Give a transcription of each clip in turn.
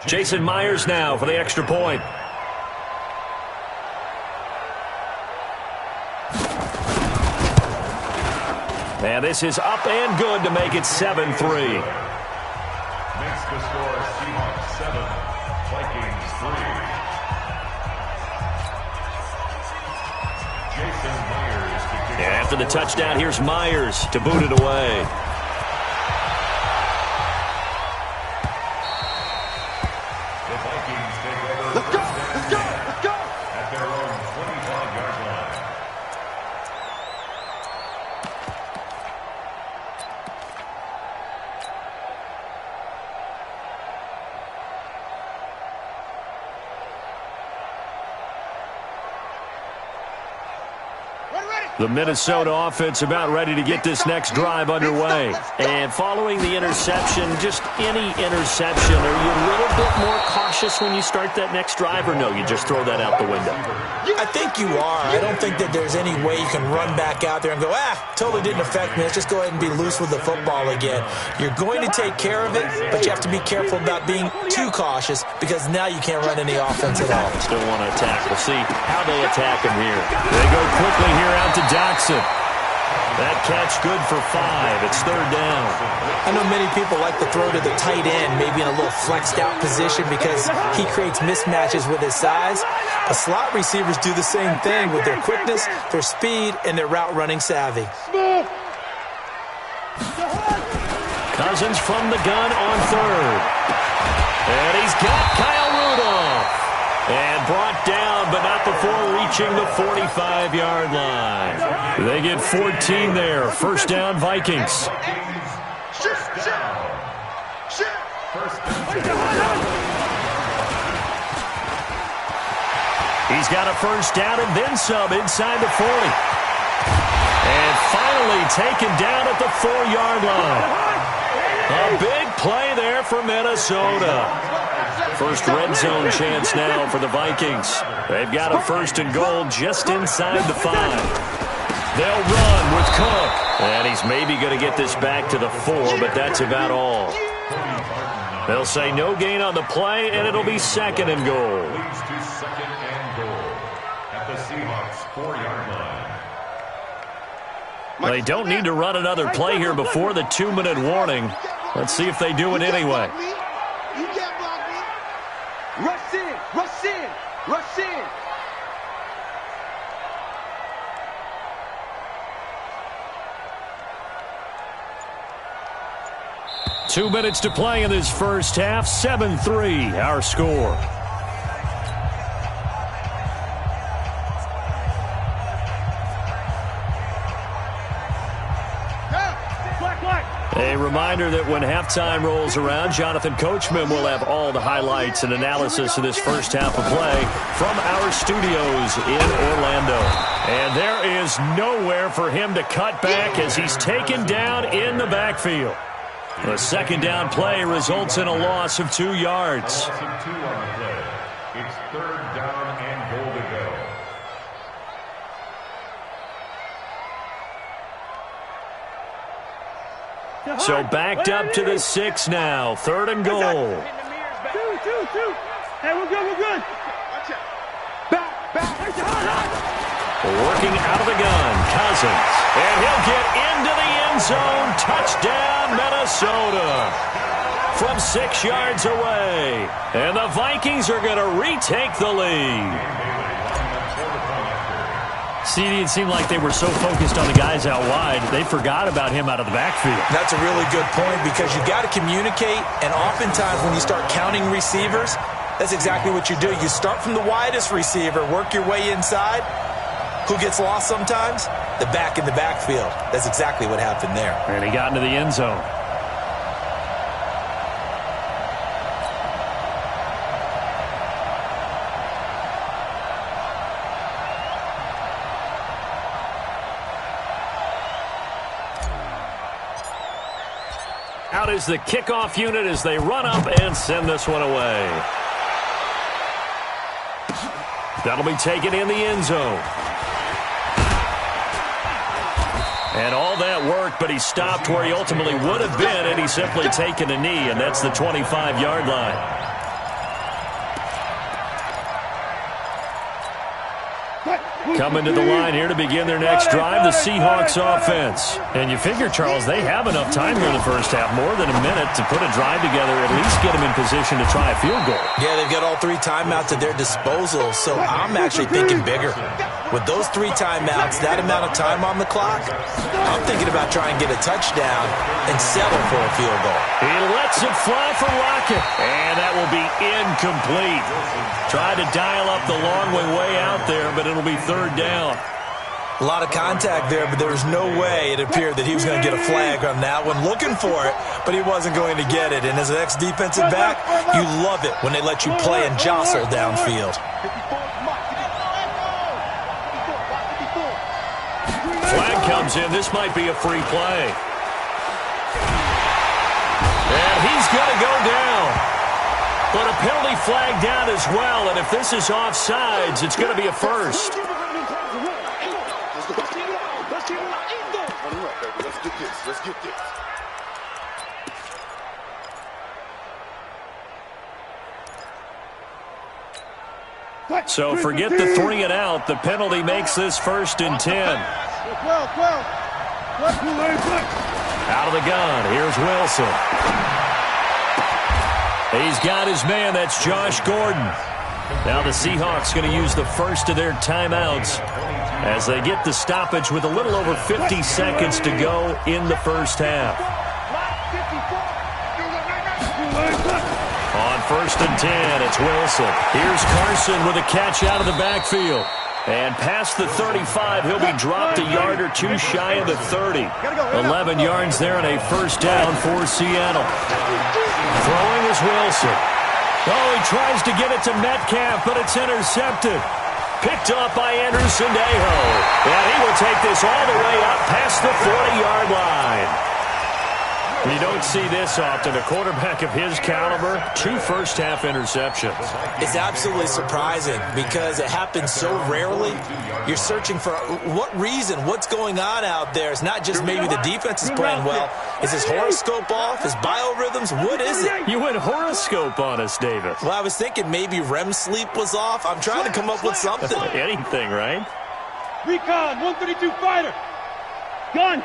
Jason Myers now for the extra point. And this is up and good to make it 7-3. Makes the score Seahawks 7, Vikings 3. Jason Myers to kick And after the touchdown, here's Myers to boot it away. The Vikings take over. Let's go! At their own 25-yard line. The Minnesota offense about ready to get this next drive underway. And following the interception, just any interception, are you a little bit more cautious when you start that next drive, or no, you just throw that out the window? I think you are. I don't think that there's any way you can run back out there and go, totally didn't affect me. Let's just go ahead and be loose with the football again. You're going to take care of it, but you have to be careful about being too cautious because now you can't run any offense at all. Still want to attack. We'll see how they attack him here. They go quickly here out to Jackson. That catch good for 5. It's third down. I know many people like to throw to the tight end, maybe in a little flexed out position because he creates mismatches with his size. But slot receivers do the same thing with their quickness, their speed, and their route running savvy. Cousins from the gun on third. And he's got Kyle Rudolph. And brought down, but not before reaching the 45-yard line. They get 14 there. First down, Vikings. He's got a first down and then some inside the 40. And finally taken down at the 4-yard line. A big play there for Minnesota. First red zone chance now for the Vikings. They've got a first and goal just inside the 5. They'll run with Cook. And he's maybe going to get this back to the 4, but that's about all. They'll say no gain on the play, and it'll be second and goal. Leads to second and goal at the Seahawks 4-yard line. They don't need to run another play here before the 2-minute warning. Let's see if they do it anyway. Rush in, rush in, rush in. Two minutes to play in this first half. 7-3, our score. A reminder that when halftime rolls around, Jonathan Coachman will have all the highlights and analysis of this first half of play from our studios in Orlando. And there is nowhere for him to cut back as he's taken down in the backfield. The second down play results in a loss of 2 yards. Loss of 2 on the play. It's third down and goal to go. So backed up to the 6 now. Third and goal. Two. Hey, we're good. Back. Working out of the gun, Cousins. And he'll get into the end zone. Touchdown, Minnesota. From 6 yards away. And the Vikings are going to retake the lead. See, it seemed like they were so focused on the guys out wide, they forgot about him out of the backfield. That's a really good point because you got to communicate, and oftentimes when you start counting receivers, that's exactly what you do. You start from the widest receiver, work your way inside. Who gets lost sometimes? The back in the backfield. That's exactly what happened there. And he got into the end zone. Out is the kickoff unit as they run up and send this one away. That'll be taken in the end zone. And all that worked, but he stopped where he ultimately would have been, and he's simply taken a knee, and that's the 25-yard line. Coming to the line here to begin their next drive, the Seahawks offense. And you figure, Charles, they have enough time here in the first half, more than a minute, to put a drive together, at least get them in position to try a field goal. Yeah, they've got all 3 timeouts at their disposal, so I'm actually thinking bigger. With those 3 timeouts, that amount of time on the clock, I'm thinking about trying to get a touchdown and settle for a field goal. He lets it fly for Lockett, and that will be incomplete. Tried to dial up the long way out there, but it'll be 3rd down. A lot of contact there, but there was no way it appeared that he was going to get a flag on that one. Looking for it, but he wasn't going to get it. And as an ex-defensive back, you love it when they let you play and jostle downfield. Flag comes in. This might be a free play. And he's going to go down. But a penalty flag down as well. And if this is offsides, it's going to be a first. Let's get this. So forget the 3 and out. The penalty makes this 1st and 10. Out of the gun. Here's Wilson. He's got his man. That's Josh Gordon. Now the Seahawks going to use the first of their timeouts as they get the stoppage with a little over 50 seconds to go in the first half. On 1st and 10, it's Wilson. Here's Carson with a catch out of the backfield. And past the 35, he'll be dropped a yard or 2 shy of the 30. 11 yards there and a 1st down for Seattle. Throwing is Wilson. Oh, he tries to get it to Metcalf, but it's intercepted. Picked off by Anderson Aho. And he will take this all the way up past the 40-yard line. You don't see this often. A quarterback of his caliber, 2 first-half interceptions. It's absolutely surprising because it happens so rarely. You're searching for what reason, what's going on out there. It's not just maybe the defense is playing well. Is his horoscope off? His biorhythms? What is it? You went horoscope on us, David. Well, I was thinking maybe REM sleep was off. I'm trying to come up with something. Anything, right? Recon, 132 fighter. Gun.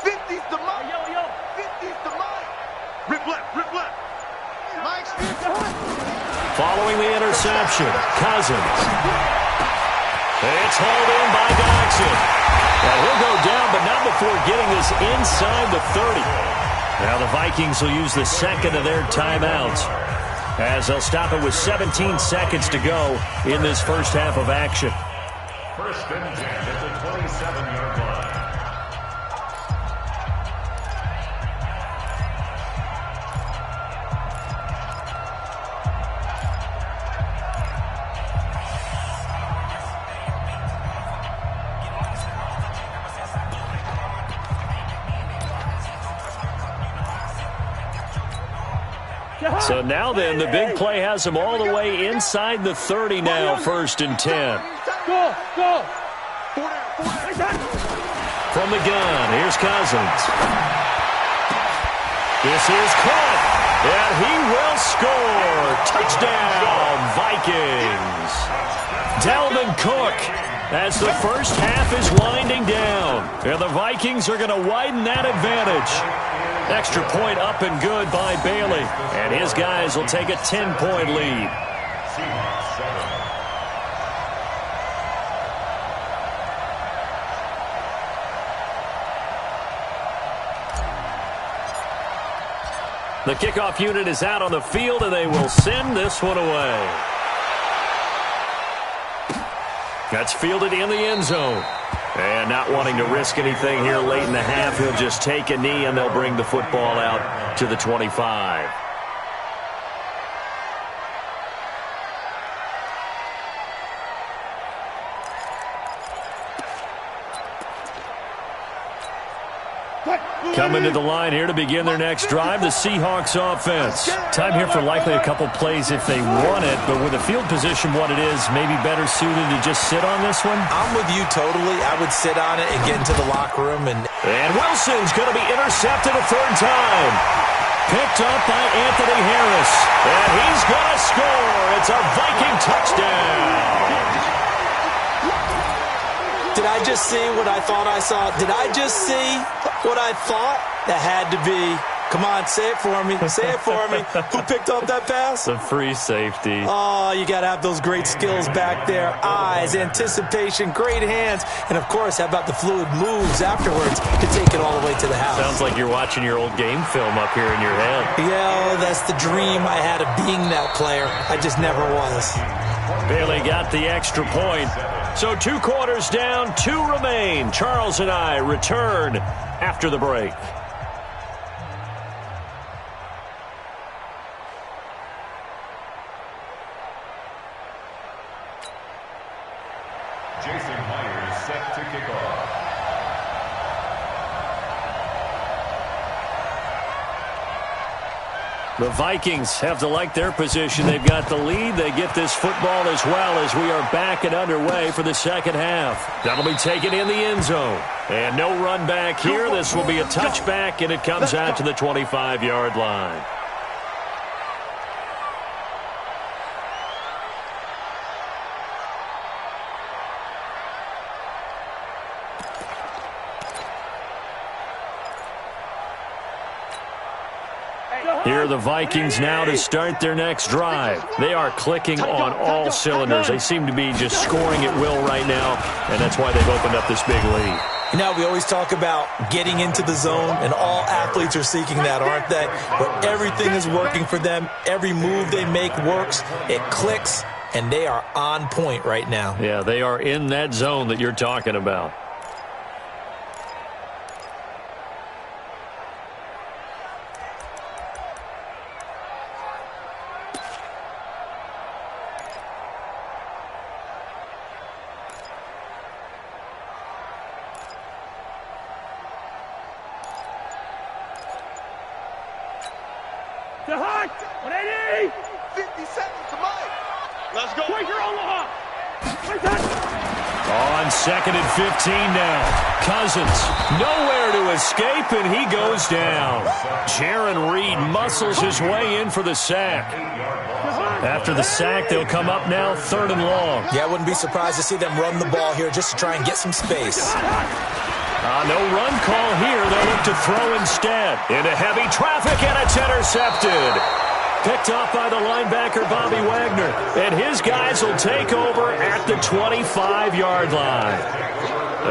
50's the mic. Yo. 50's the mic. Rip left. Mike's Following the interception, Cousins. It's hauled in by Jackson. And he'll go down, but not before getting this inside the 30. Now the Vikings will use the 2nd of their timeouts as they'll stop it with 17 seconds to go in this first half of action. 1st and 10 at the 27-yard line. So now then, the big play has them all the way inside the 30 now, 1st and 10. Go. From the gun, here's Cousins. This is caught, and he will score. Touchdown, Vikings. Dalvin Cook, as the first half is winding down. And the Vikings are going to widen that advantage. Extra point up and good by Bailey. And his guys will take a 10-point lead. The kickoff unit is out on the field, and they will send this one away. That's fielded in the end zone. And not wanting to risk anything here late in the half, he'll just take a knee, and they'll bring the football out to the 25. Coming to the line here to begin their next drive, the Seahawks offense. Time here for likely a couple plays if they want it, but with the field position what it is, maybe better suited to just sit on this one? I'm with you totally. I would sit on it and get into the locker room. And Wilson's going to be intercepted a 3rd time. Picked up by Anthony Harris. And he's going to score. It's a Viking touchdown. Did I just see what I thought I saw? Did I just see what I thought? That had to be. Come on, say it for me. Say it for me. Who picked up that pass? The free safety. Oh, you got to have those great skills back there. Eyes, anticipation, great hands. And, of course, how about the fluid moves afterwards to take it all the way to the house? Sounds like you're watching your old game film up here in your head. Yeah, that's the dream I had of being that player. I just never was. Bailey got the extra point. So 2 quarters down, 2 remain. Charles and I return after the break. Jason Myers set to kick off. The Vikings have to like their position. They've got the lead. They get this football as well as we are back and underway for the second half. That'll be taken in the end zone. And no run back here. This will be a touchback, and it comes out to the 25-yard line. Here are the Vikings now to start their next drive. They are clicking on all cylinders. They seem to be just scoring at will right now, and that's why they've opened up this big lead. You know, we always talk about getting into the zone, and all athletes are seeking that, aren't they? Where everything is working for them. Every move they make works. It clicks, and they are on point right now. Yeah, they are in that zone that you're talking about. To Hunt! 180! 50 seconds to Mike! Let's go! Quicker, Omaha! On 2nd and 15 now. Cousins nowhere to escape, and he goes down. Jaron Reed muscles his way in for the sack. After the sack, they'll come up now 3rd and long. Yeah, I wouldn't be surprised to see them run the ball here just to try and get some space. No run call here. They'll look to throw instead. Into heavy traffic, and it's intercepted. Picked off by the linebacker, Bobby Wagner. And his guys will take over at the 25-yard line.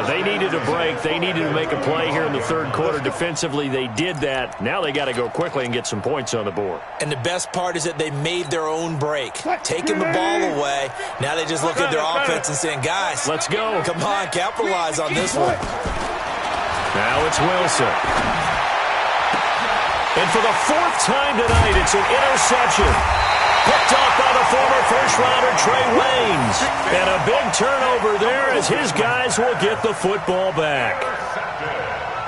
They needed a break. They needed to make a play here in the 3rd quarter. Defensively, they did that. Now they got to go quickly and get some points on the board. And the best part is that they made their own break. Taking the ball away. Now they just look at their offense and saying, guys, let's go. Come on, capitalize on this one. Now it's Wilson. And for the 4th time tonight, it's an interception. Picked off by the former first-rounder Trey Waynes. And a big turnover there as his guys will get the football back.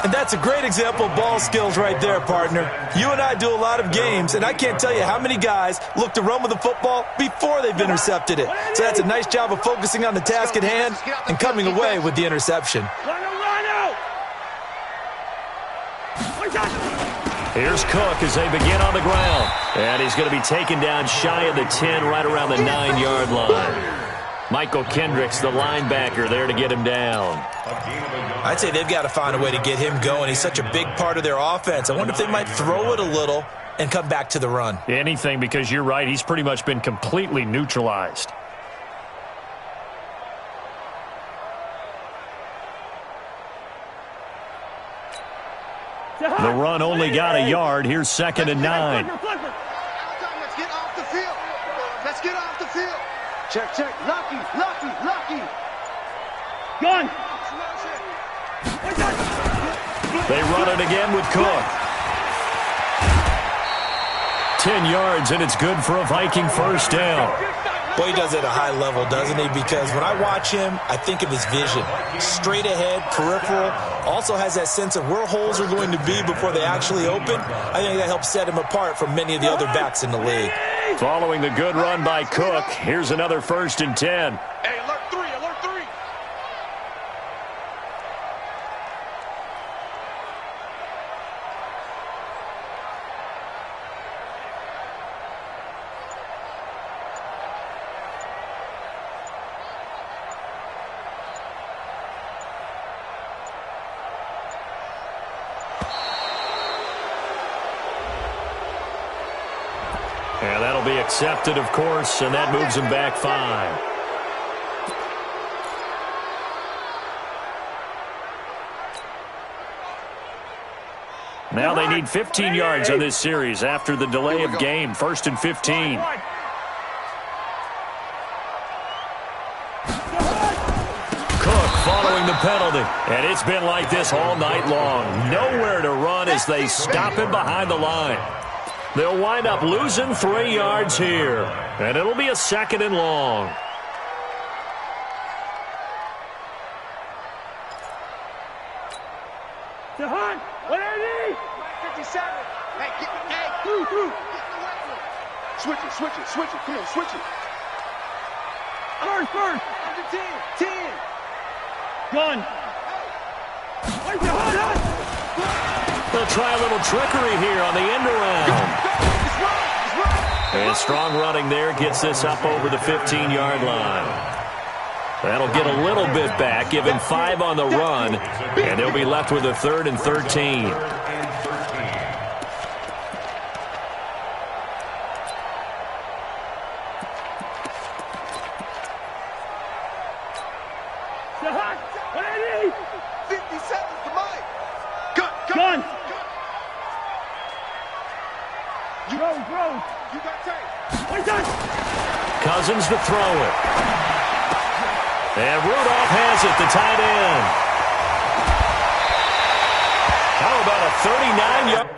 And that's a great example of ball skills right there, partner. You and I do a lot of games, and I can't tell you how many guys look to run with the football before they've intercepted it. So that's a nice job of focusing on the task at hand and coming away with the interception. Here's Cook as they begin on the ground. And he's going to be taken down shy of the 10, right around the 9-yard line. Michael Kendricks, the linebacker, there to get him down. I'd say they've got to find a way to get him going. He's such a big part of their offense. I wonder if they might throw it a little and come back to the run. Anything, because you're right. He's pretty much been completely neutralized. The run only got a yard. Here's 2nd and 9. Let's get off the field. Let's get off the field. Check, check. Lucky. Gun. They run it again with Cook. 10 yards, and it's good for a Viking first down. Boy, he does it at a high level, doesn't he? Because when I watch him, I think of his vision. Straight ahead, peripheral. Also has that sense of where holes are going to be before they actually open. I think that helps set him apart from many of the other backs in the league. Following the good run by Cook, here's another 1st and 10. Hey, alert 3. That'll be accepted, of course, and that moves them back 5. Now they need 15 yards on this series after the delay of game. 1st and 15. Cook following the penalty. And it's been like this all night long. Nowhere to run as they stop him behind the line. They'll wind up losing 3 yards here. And it'll be a 2nd and long. Jahan, what are you? 57. Hey, through. Switch it. Come on, switch it. First. Under 10. Gun. Where's Jahan? They'll try a little trickery here on the end around. It's right. And strong running there gets this up over the 15-yard line. That'll get a little bit back, give him 5 on the run, and they'll be left with a 3rd and 13. What I need? 50 seconds to mine. Gun. You got tape. What done? Cousins to throw it. And Rudolph has it, the tight end. How about a 39-yard?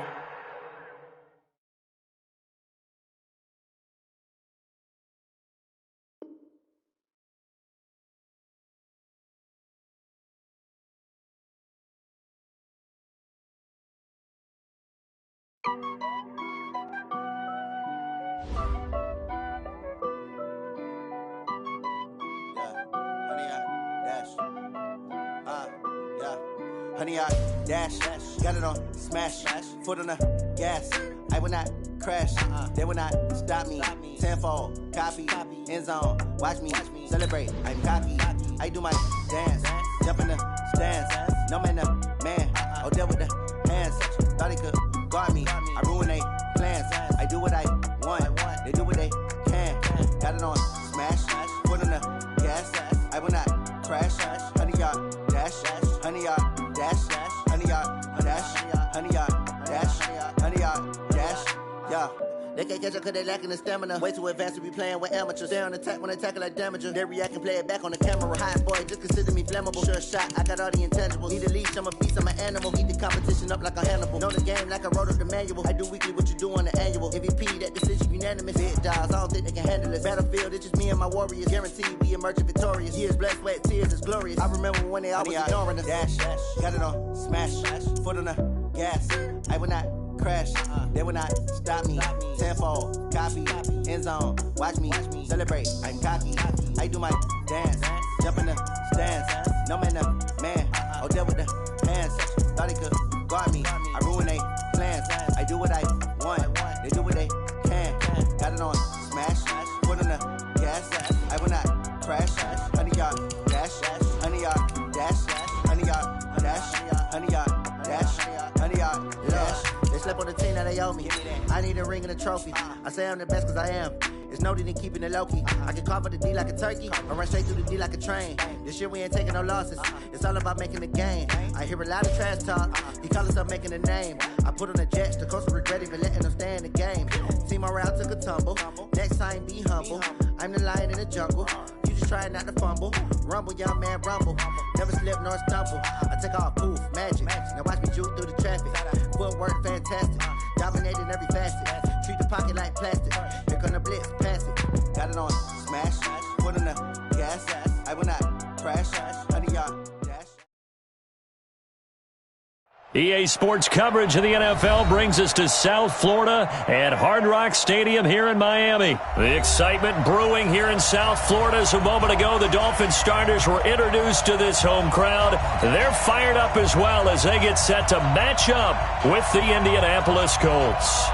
Honey, I dash, got it on smash, foot on the gas. I will not crash, they will not stop me. Tenfold, copy, end zone, watch me celebrate. I'm cocky, I do my dance, jump in the stands. No man, oh, deal with the hands. Thought he could guard me, I ruin they plans. I do what I want, they do what they can. Got it on smash, foot on the gas. I will not crash, honey, y'all dash, honey, y'all dash, honey, y'all dash, honey, y'all dash, honey, y'all dash, yeah. They can't catch up cause they lacking the stamina. Way too advanced to be playing with amateurs. Stay on attack when they tackle like damager. They react and play it back on the camera. Hot boy, just consider me flammable. Sure shot, I got all the intangibles. Need a leash, I'm a beast, I'm an animal. Heat the competition up like a Hannibal. Know the game like I wrote up the manual. I do weekly what you do on the annual. MVP, that decision unanimous. Big dogs, I don't think they can handle it. Battlefield, it's just me and my warriors. Guaranteed we emerging victorious. Years, blood, sweat, tears, it's glorious. I remember when they always ignoring us. Dash, got it on smash, foot on the gas. I will not crash, they will not stop me. Tenfold, copy, end zone, watch me celebrate. I'm cocky, I do my dance, jump in the stands. No man, oh, deal with the hands. Thought he could guard me, I ruin they plans. I do what I want, they do what they can. Got it on smash, foot on the gas. I will not crash, honey, y'all dash, honey, y'all dash, honey, y'all dash, honey, y'all dash, honey, y'all dash. They slept on the team that they owe me. I need a ring and a trophy. I say I'm the best cause I am. It's no need in keeping it low-key. I can call for the D like a turkey, or run straight through the D like a train. This year we ain't taking no losses. It's all about making the game. I hear a lot of trash talk. He call himself making a name. I put on the Jets. The coach regret even letting them stay in the game. Team morale took a tumble. Next time be humble. I'm the lion in the jungle. You just trying not to fumble. Rumble, young man, rumble. Never slip nor stumble. I take off, poof, magic. Now watch me juke through the traffic. Footwork fantastic. Dominating every facet. Treat the pocket like plastic. Here come the blitz, pass it. Got it on smash. Foot on the gas. I will not crash. Honey, y'all dash. EA Sports coverage of the NFL brings us to South Florida at Hard Rock Stadium here in Miami. The excitement brewing here in South Florida as a moment ago the Dolphins starters were introduced to this home crowd. They're fired up as well as they get set to match up with the Indianapolis Colts.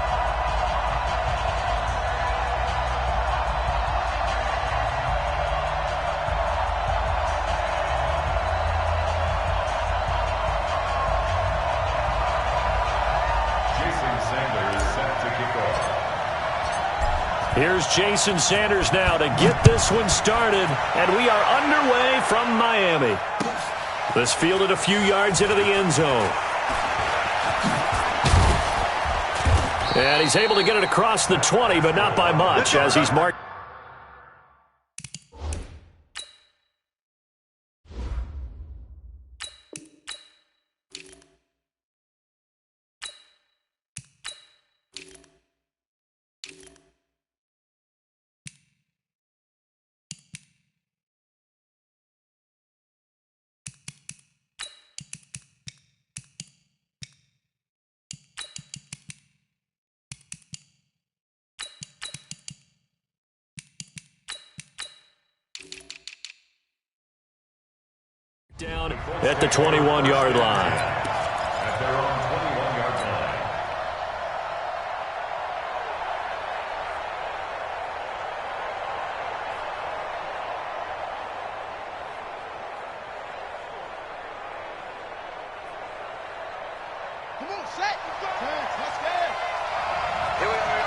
Here's Jason Sanders now to get this one started, and we are underway from Miami. This fielded a few yards into the end zone. And he's able to get it across the 20, but not by much as he's marked. Down at the 21-yard line. At their own 21-yard line. Come on, set. Let's go. Here we are.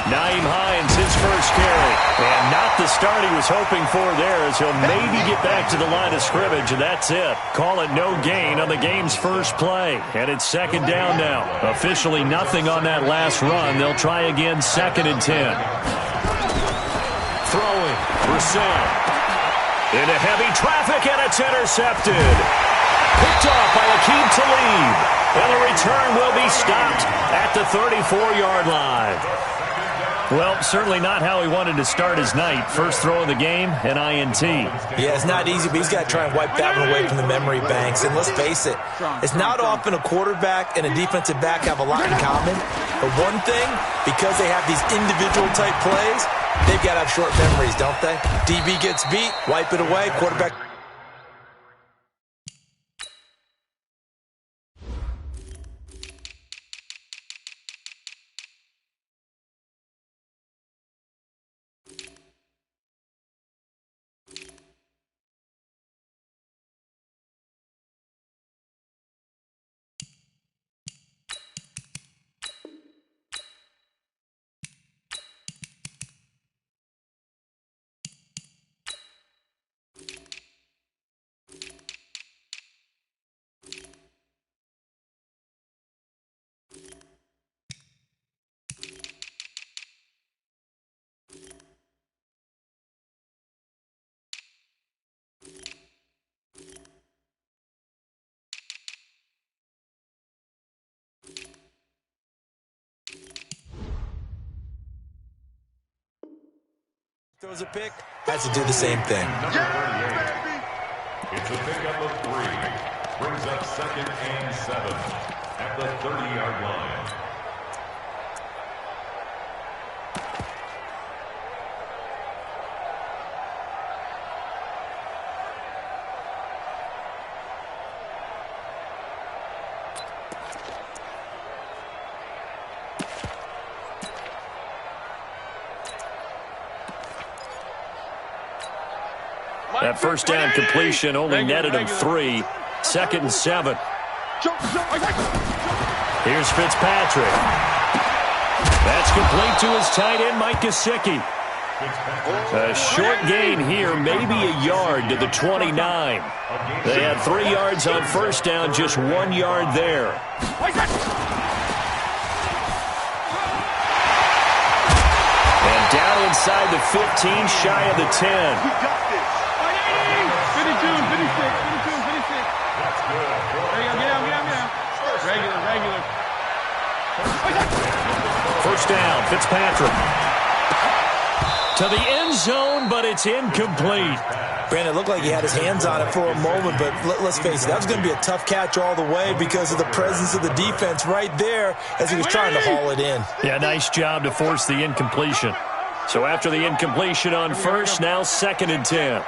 Naeem Hines, his first carry. And not the start he was hoping for there, as he'll maybe get back to the line of scrimmage, and that's it. Call it no gain on the game's first play. And it's second down now. Officially nothing on that last run. They'll try again, 2nd and 10. Throwing. Rousseau. Into heavy traffic, and it's intercepted. Picked off by Aqib Talib. And the return will be stopped at the 34-yard line. Well, certainly not how he wanted to start his night. First throw of the game, an INT. Yeah, it's not easy, but he's got to try and wipe that one away from the memory banks. And let's face it, it's not often a quarterback and a defensive back have a lot in common. But one thing, because they have these individual-type plays, they've got to have short memories, don't they? DB gets beat, wipe it away, quarterback. Throws a pick, has to do the same thing. Number 38. It's a pickup of 3. Brings up 2nd and 7 at the 30-yard line. That first down completion only netted him 3. 2nd and 7. Here's Fitzpatrick. That's complete to his tight end, Mike Gesicki. A short gain here, maybe a yard to the 29. They had 3 yards on first down, just 1 yard there. And down inside the 15, shy of the 10. We got this. 52, 56. That's good. Get out. Regular. First down, Fitzpatrick. To the end zone, but it's incomplete. Brandon, it looked like he had his hands on it for a moment, but let's face it, that was going to be a tough catch all the way because of the presence of the defense right there as he was trying to haul it in. Yeah, nice job to force the incompletion. So after the incompletion on first, now 2nd and 10.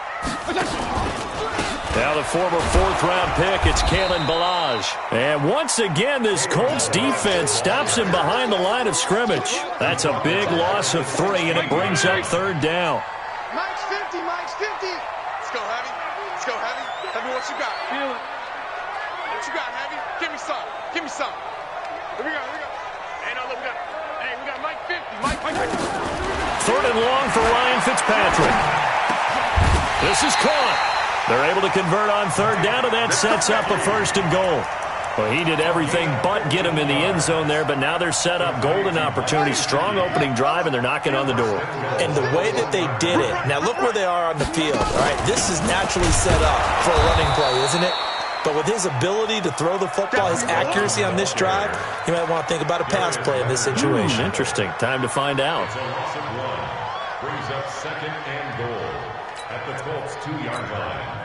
Now the former 4th-round pick, it's Kalen Ballage. And once again, this Colts defense stops him behind the line of scrimmage. That's a big loss of 3, and it brings up 3rd down. Mike's 50. Let's go, Heavy. Heavy, what you got? Feel it. What you got, Heavy? Give me some. Here we go. Hey, no, look, we got. Hey, Third and long for Ryan Fitzpatrick. This is caught. They're able to convert on third down, and that sets up a first and goal. Well, he did everything but get him in the end zone there, but now they're set up. Golden opportunity, strong opening drive, and they're knocking on the door. And the way that they did it, now look where they are on the field. All right, this is naturally set up for a running play, isn't it? But with his ability to throw the football, his accuracy on this drive, you might want to think about a pass play in this situation. Interesting. Time to find out. So loss of 1 brings up second and goal at the Colts 2-yard line.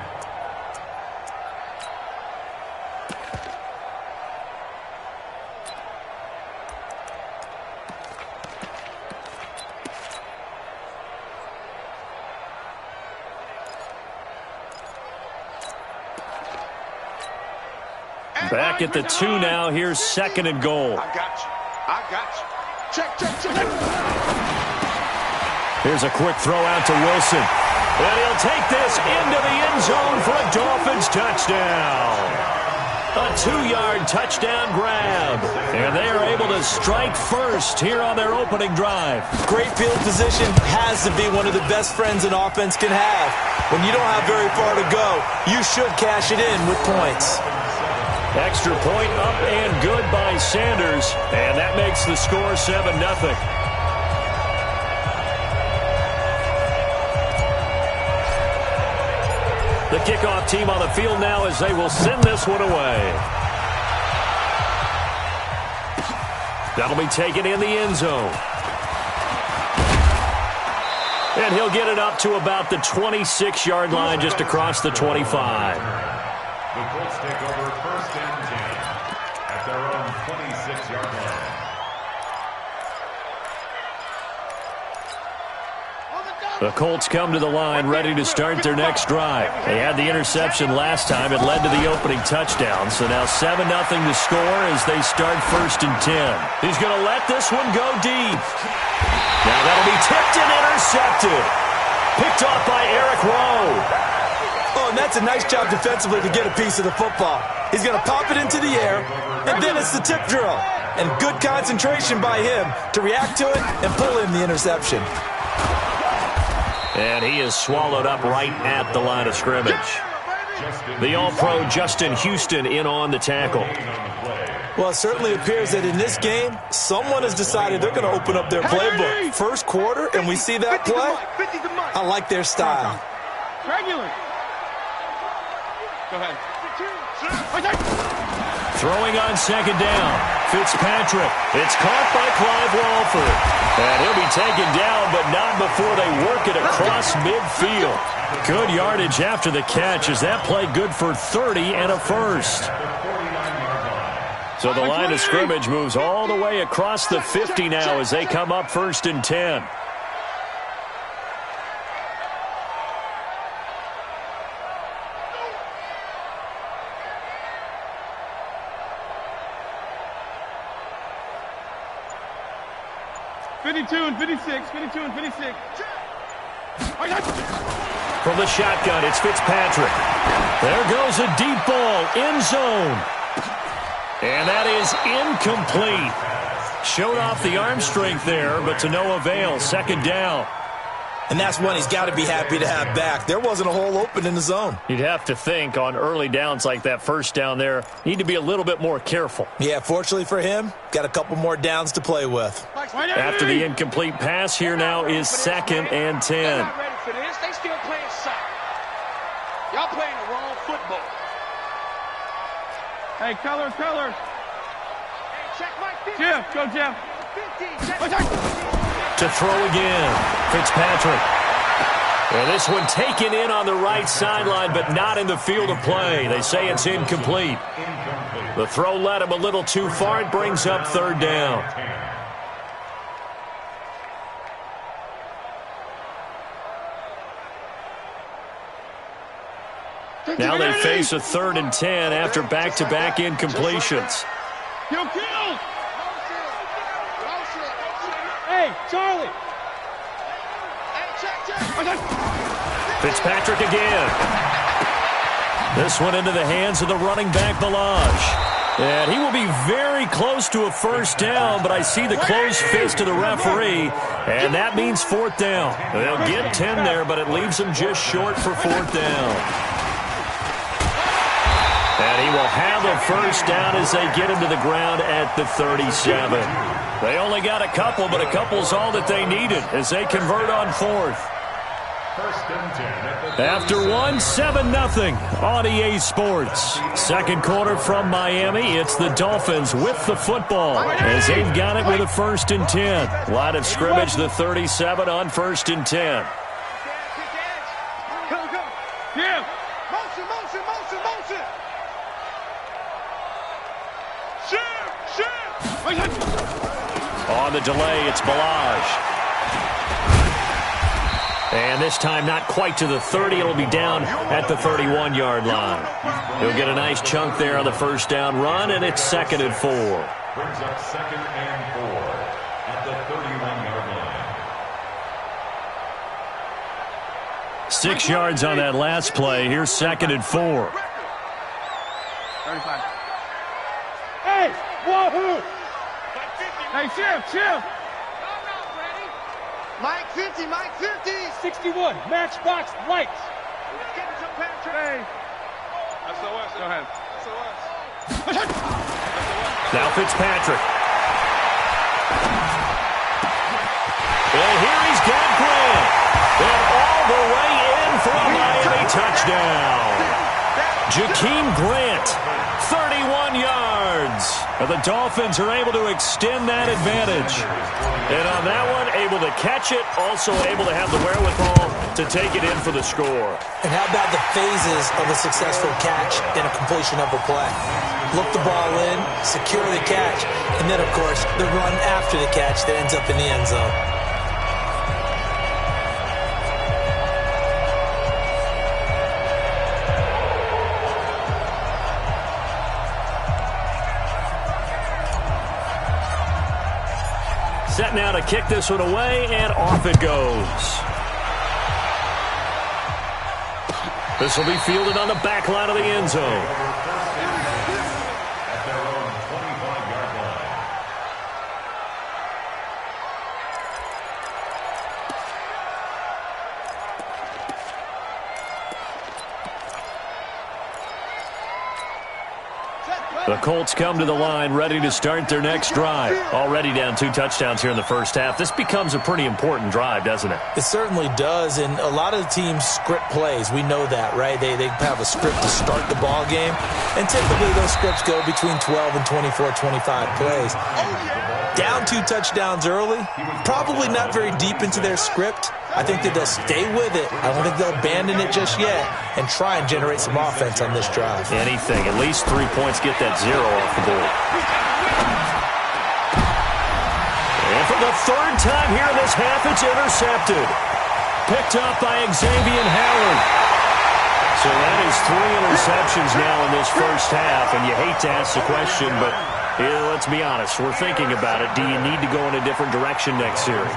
Back at the 2 now. Here's second and goal. I got you. I got you. Check. Here's a quick throw out to Wilson. And he'll take this into the end zone for a Dolphins touchdown. A 2-yard touchdown grab. And they are able to strike first here on their opening drive. Great field position has to be one of the best friends an offense can have. When you don't have very far to go, you should cash it in with points. Extra point up and good by Sanders. And that makes the score 7-0. The kickoff team on the field now as they will send this one away. That'll be taken in the end zone. And he'll get it up to about the 26-yard line, just across the 25. The Colts take over first and 10 at their own 26-yard line. The Colts come to the line ready to start their next drive. They had the interception last time. It led to the opening touchdown. So now 7-0 to score as they start first and 10. He's going to let this one go deep. Now that'll be tipped and intercepted. Picked off by Eric Rowe. Oh, and that's a nice job defensively to get a piece of the football. He's going to pop it into the air, and then it's the tip drill. And good concentration by him to react to it and pull in the interception. And he is swallowed up right at the line of scrimmage. The All-Pro Justin Houston in on the tackle. Well, it certainly appears that in this game, someone has decided they're going to open up their playbook. First quarter, and we see that play. I like their style. Go ahead. Throwing on second down. Fitzpatrick. It's caught by Clive Walford. And he'll be taken down, but not before they work it across midfield. Good yardage after the catch as that play good for 30 and a first. So the line of scrimmage moves all the way across the 50 now as they come up first and 10. From the shotgun, it's Fitzpatrick. There goes a deep ball, end zone. And that is incomplete. Showed off the arm strength there, but to no avail. Second down. And that's one he's got to be happy to have back. There wasn't a hole open in the zone. You'd have to think on early downs like that first down there, need to be a little bit more careful. Yeah, fortunately for him, got a couple more downs to play with. After the incomplete pass, here now is second and 10. They're not ready for this. They still playing soccer. Y'all playing the wrong football. Hey, color. Hey, check Mike. Jeff, go Jeff. 15. To throw again, Fitzpatrick. And this one taken in on the right sideline, but not in the field of play. They say it's incomplete. The throw led him a little too far. It brings up third down. Now they face a 3rd and 10 after back-to-back incompletions. Kill. Hey, Charlie. Fitzpatrick again. This one into the hands of the running back, Balaj. And he will be very close to a first down, but I see the closed fist of the referee, and that means fourth down. They'll get 10 there, but it leaves them just short for fourth down. And he will have a first down as they get him to the ground at the 37. They only got a couple, but a couple's all that they needed as they convert on fourth. After one, 7-0 on EA Sports. Second quarter from Miami. It's the Dolphins with the football as they've got it with a 1st and 10. Line of scrimmage, the 37 on 1st and 10. Yeah. Motion, motion, motion, motion. Shift. On the delay, it's Balaj. And this time not quite to the 30. It'll be down at the 31-yard line. He'll get a nice chunk there on the first down run, and it's 2nd and 4. Brings up 2nd and 4 at the 31-yard line. 6 yards on that last play. Here's 2nd and 4. 35. Hey, wahoo! Hey, Chip. Mike 50, Mike 50. 61, matchbox lights. Get it to Patrick. Hey. SOS. Go ahead. SOS. Now Fitzpatrick. And here he's got Grant. And all the way in for a Miami touchdown. Jakeem Grant, 31 yards. And the Dolphins are able to extend that advantage. And on that one, able to catch it, also able to have the wherewithal to take it in for the score. And how about the phases of a successful catch and a completion of a play? Look the ball in, secure the catch, and then, of course, the run after the catch that ends up in the end zone. Set now to kick this one away, and off it goes. This will be fielded on the back line of the end zone. At their own 25-yard line. The Colts come to the line ready to start their next drive. Already down 2 touchdowns here in the first half. This becomes a pretty important drive, doesn't it? It certainly does, and a lot of the teams script plays. We know that, right? They have a script to start the ball game, and typically those scripts go between 12 and 24, 25 plays. Down 2 touchdowns early, probably not very deep into their script. I think that they'll stay with it. I don't think they'll abandon it just yet and try and generate some offense on this drive. Anything. At least 3 points, get that 0 off the board. And for the 3rd time here in this half, it's intercepted. Picked up by Xavier Howard. So that is 3 interceptions now in this first half, and you hate to ask the question, but let's be honest. We're thinking about it. Do you need to go in a different direction next series?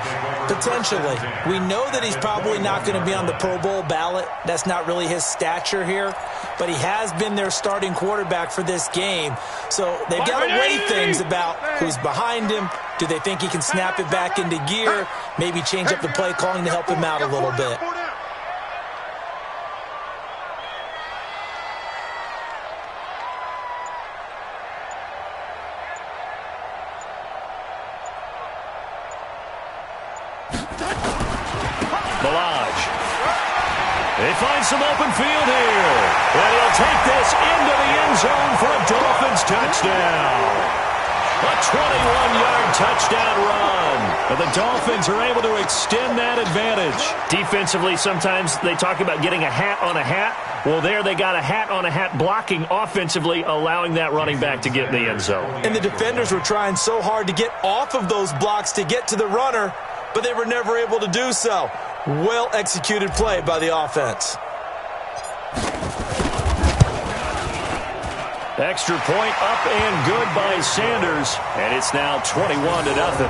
Potentially. We know that he's probably not going to be on the Pro Bowl ballot. That's not really his stature here. But he has been their starting quarterback for this game. So they've got to weigh things about who's behind him. Do they think he can snap it back into gear? Maybe change up the play calling to help him out a little bit. They find some open field here. And he'll take this into the end zone for a Dolphins touchdown. A 21-yard touchdown run. And the Dolphins are able to extend that advantage. Defensively, sometimes they talk about getting a hat on a hat. Well, there they got a hat on a hat blocking offensively, allowing that running back to get in the end zone. And the defenders were trying so hard to get off of those blocks to get to the runner, but they were never able to do so. Well-executed play by the offense. Extra point up and good by Sanders, and it's now 21-0.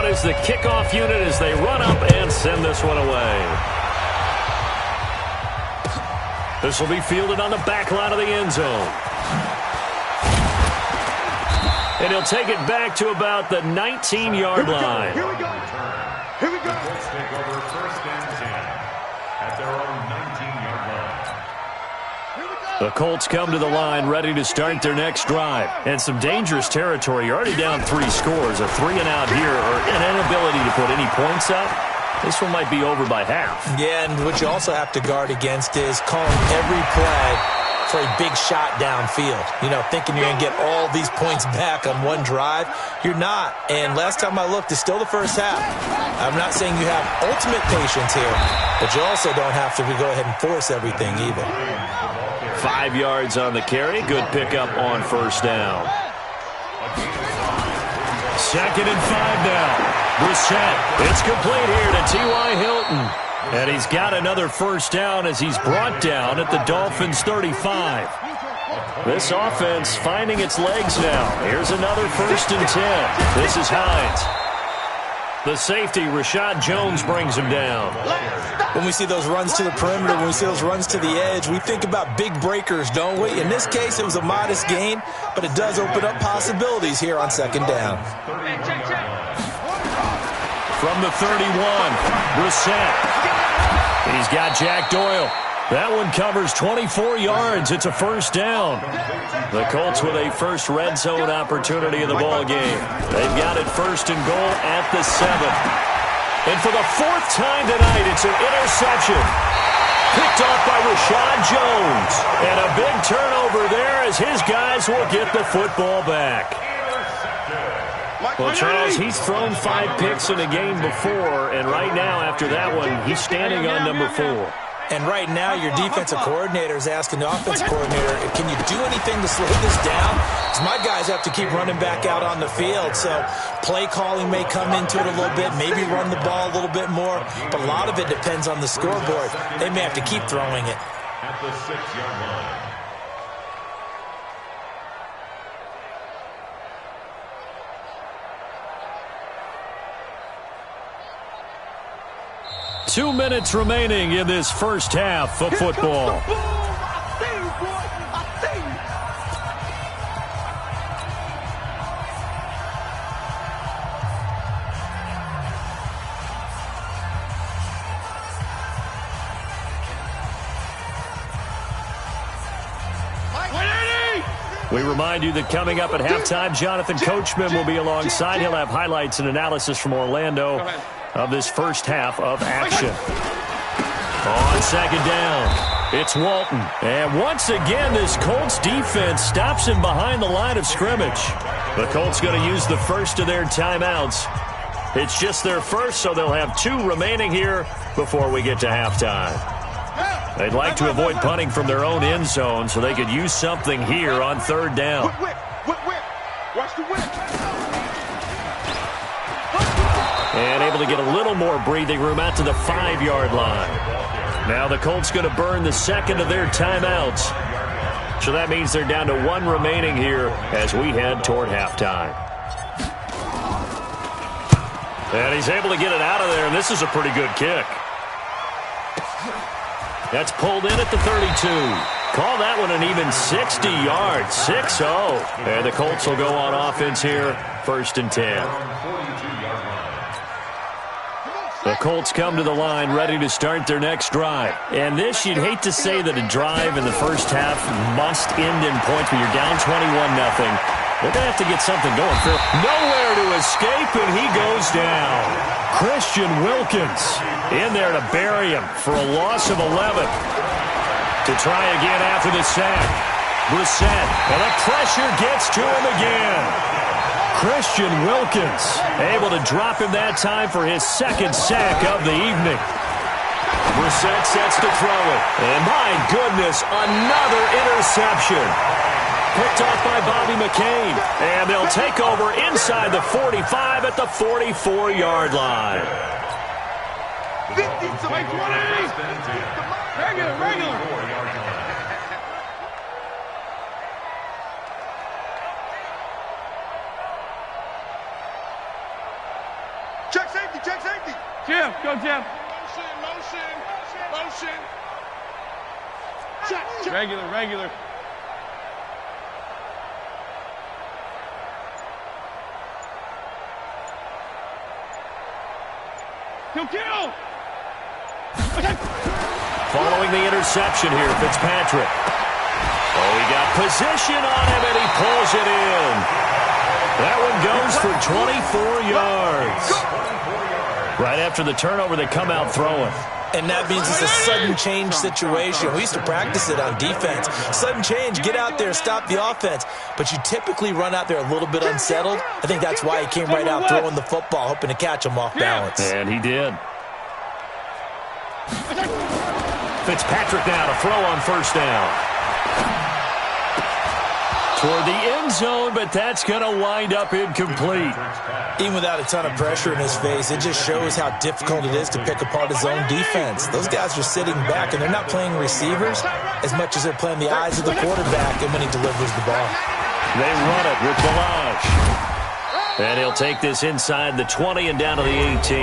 out is the kickoff unit as they run up and send this one away. This will be fielded on the back line of the end zone. And he'll take it back to about the 19-yard line. Here we go. Here we go. The Colts take over first and 10 at their own 19-yard line. The Colts come to the line ready to start their next drive. And some dangerous territory. You're already down 3 scores. A 3-and-out here or an inability to put any points up. This one might be over by half. Yeah, and what you also have to guard against is calling every play for a big shot downfield. You know, thinking you're going to get all these points back on one drive. You're not. And last time I looked, it's still the first half. I'm not saying you have ultimate patience here, but you also don't have to go ahead and force everything either. 5 yards on the carry. Good pickup on first down. 2nd and 5 now. Brissett. It's complete here to T.Y. Hilton. And he's got another first down as he's brought down at the Dolphins' 35. This offense finding its legs now. Here's another 1st and 10. This is Hines. The safety, Rashad Jones, brings him down. When we see those runs to the perimeter, when we see those runs to the edge, we think about big breakers, don't we? In this case, it was a modest gain, but it does open up possibilities here on 2nd down. From the 31, Brissett. He's got Jack Doyle. That one covers 24 yards. It's a first down. The Colts with a first red zone opportunity in the ball game. They've got it 1st and goal at the 7. And for the 4th time tonight, it's an interception. Picked off by Rashad Jones. And a big turnover there as his guys will get the football back. Well, Charles, he's thrown 5 picks in a game before, and right now, after that one, he's standing on number 4. And right now, your defensive coordinator is asking the offensive coordinator, can you do anything to slow this down? Because my guys have to keep running back out on the field. So play calling may come into it a little bit, maybe run the ball a little bit more. But a lot of it depends on the scoreboard. They may have to keep throwing it. At the 6-yard line. Two minutes remaining in this first half of football. We remind you that coming up at halftime, Jonathan Coachman will be alongside. He'll have highlights and analysis from Orlando of this first half of action. On 2nd down, it's Walton. And once again, this Colts defense stops him behind the line of scrimmage. The Colts going to use the first of their timeouts. It's just their first, so they'll have 2 remaining here before we get to halftime. They'd like to avoid punting from their own end zone so they could use something here on 3rd down. Watch the whip. And able to get a little more breathing room out to the 5-yard line. Now the Colts going to burn the 2nd of their timeouts. So that means they're down to 1 remaining here as we head toward halftime. And he's able to get it out of there, and this is a pretty good kick. That's pulled in at the 32. Call that one an even 60 yards, 6-0. And the Colts will go on offense here, 1st and 10. The Colts come to the line ready to start their next drive. And this, you'd hate to say that a drive in the first half must end in points when you're down 21-0. They're going to have to get something going. Nowhere to escape, and he goes down. Christian Wilkins in there to bury him for a loss of 11. To try again after the sack. Brissett, and the pressure gets to him again. Christian Wilkins able to drop him that time for his 2nd sack of the evening. Brissett sets to throw it. And my goodness, another interception. Picked off by Bobby McCain. And they'll take over inside the 45 at the 44-yard line. 50 to 20. Regular. check safety. Jim, go Jim. Motion. Check. Regular. Kill. Following the interception here, Fitzpatrick. Oh, he got position on him, and he pulls it in. That one goes for 24 yards. Right after the turnover, they come out throwing. And that means it's a sudden change situation. We used to practice it on defense. Sudden change, get out there, stop the offense. But you typically run out there a little bit unsettled. I think that's why he came right out throwing the football, hoping to catch him off balance. And he did. Fitzpatrick now to throw on first down. Toward the end zone, but that's going to wind up incomplete. Even without a ton of pressure in his face, it just shows how difficult it is to pick apart his own defense. Those guys are sitting back, and they're not playing receivers as much as they're playing the eyes of the quarterback and when he delivers the ball. They run it with Balaj. And he'll take this inside the 20 and down to the 18.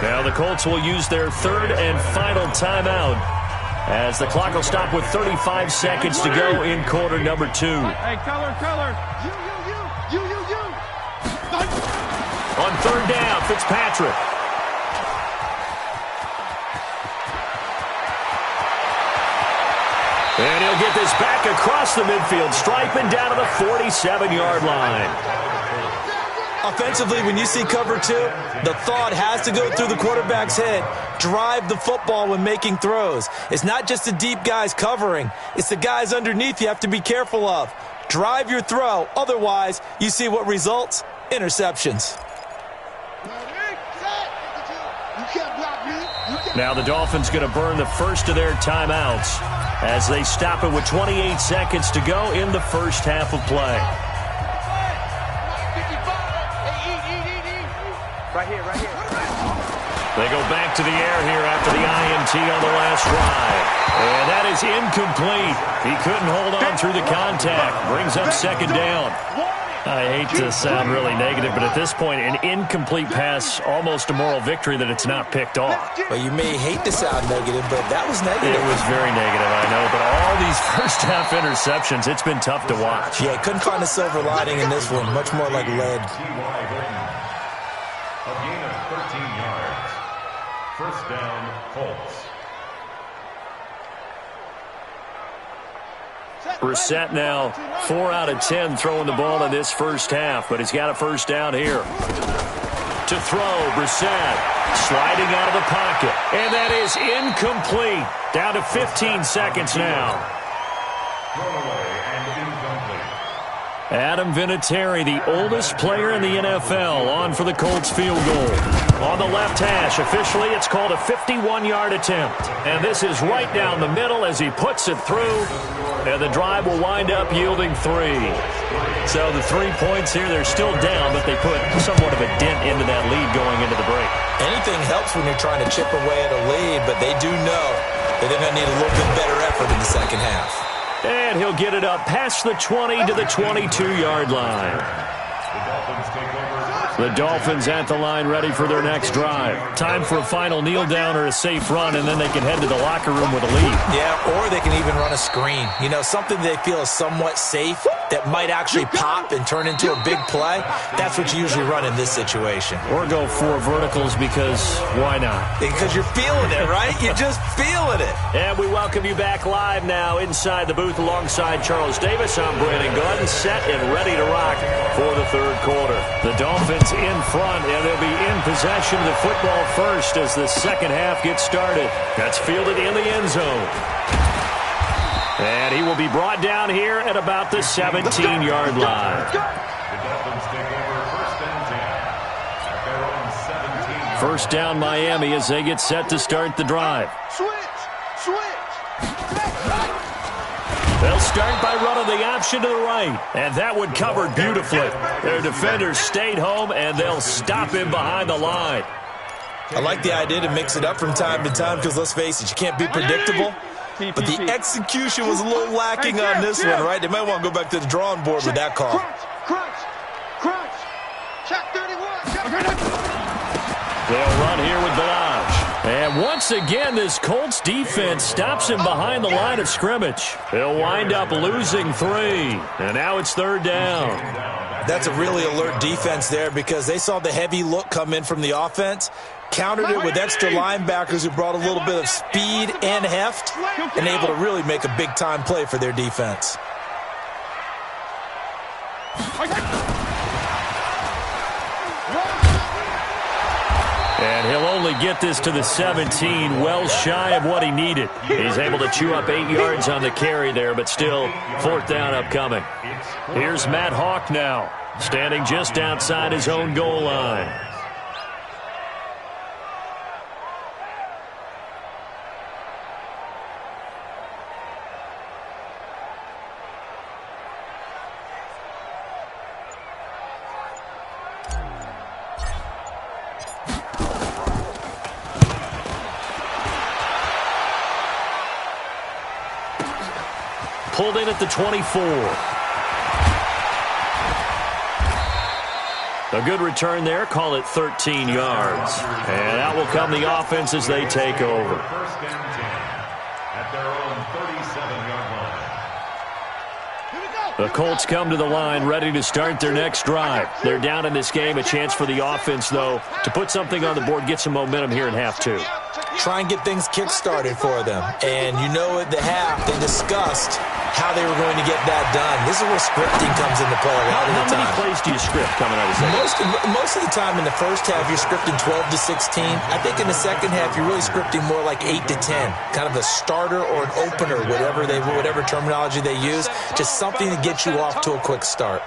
Now the Colts will use their third and final timeout as the clock will stop with 35 seconds to go in quarter number 2. Hey, color. You. On third down, Fitzpatrick. And he'll get this back across the midfield stripe and down to the 47-yard line. Offensively, when you see cover 2, the thought has to go through the quarterback's head. Drive the football when making throws. It's not just the deep guys covering. It's the guys underneath you have to be careful of. Drive your throw. Otherwise, you see what results? Interceptions. Now the Dolphins going to burn the first of their timeouts as they stop it with 28 seconds to go in the first half of play. Right here. They go back to the air here after the INT on the last drive. And that is incomplete. He couldn't hold on through the contact. Brings up second down. I hate to sound really negative, but at this point, an incomplete pass, almost a moral victory that it's not picked off. Well, you may hate to sound negative, but that was negative. It was very negative, I know, but all these first-half interceptions, it's been tough to watch. Yeah, couldn't find a silver lining in this one. Much more like lead. A gain of 13 yards. First down, Colts. Brissett now 4 out of 10 throwing the ball in this first half, but he's got a first down here. To throw, Brissett sliding out of the pocket, and that is incomplete. Down to 15 seconds now. Thrown away and incomplete. Adam Vinatieri, the oldest player in the NFL, on for the Colts field goal. On the left hash, officially it's called a 51-yard attempt. And this is right down the middle as he puts it through. And the drive will wind up yielding 3. So the 3 points here, they're still down, but they put somewhat of a dent into that lead going into the break. Anything helps when you're trying to chip away at a lead, but they do know that they're going to need a little bit better effort in the second half. And he'll get it up past the 20 to the 22-yard line. The Dolphins at the line ready for their next drive. Time for a final kneel down or a safe run, and then they can head to the locker room with a lead. Yeah, or they can even run a screen. You know, something they feel is somewhat safe that might actually pop and turn into a big play. That's what you usually run in this situation. Or go 4 verticals because why not? Because you're feeling it, right? You're just feeling it. And we welcome you back live now inside the booth alongside Charles Davis. I'm Brandon Glenn, set and ready to rock for the third quarter. The Dolphins in front, and they'll be in possession of the football first as the second half gets started. That's fielded in the end zone. And he will be brought down here at about the 17-yard line. The Dolphins take over first and 10 at their own 17. First down Miami as they get set to start the drive. Switch. They'll start by running the option to the right. And that one covered beautifully. Their defenders stayed home, and they'll stop him behind the line. I like the idea to mix it up from time to time because, let's face it, you can't be predictable. But the execution was a little lacking on this one, right? They might want to go back to the drawing board with that call. Crunch. Check 31. They'll run here with Balaj. And once again, this Colts defense stops him behind the line of scrimmage. They'll wind up losing 3. And now it's 3rd down. That's a really alert defense there because they saw the heavy look come in from the offense, countered it with extra linebackers who brought a little bit of speed and heft, and able to really make a big-time play for their defense. And he'll only get this to the 17, well shy of what he needed. He's able to chew up 8 yards on the carry there, but still 4th down upcoming. Here's Matt Hawk now, standing just outside his own goal line. Pulled in at the 24. A good return there. Call it 13 yards. And out will come the offense as they take over. First down 10 at their own 37-yard line. The Colts come to the line ready to start their next drive. They're down in this game. A chance for the offense, though, to put something on the board, get some momentum here in half 2. Try and get things kick-started for them. And you know at the half, they discussed how they were going to get that done. This is where scripting comes into play a lot of the time. How many plays do you script coming out of the second? Most of the time in the first half, you're scripting 12 to 16. I think in the second half, you're really scripting more like 8 to 10. Kind of a starter or an opener, whatever terminology they use. Just something to get you off to a quick start.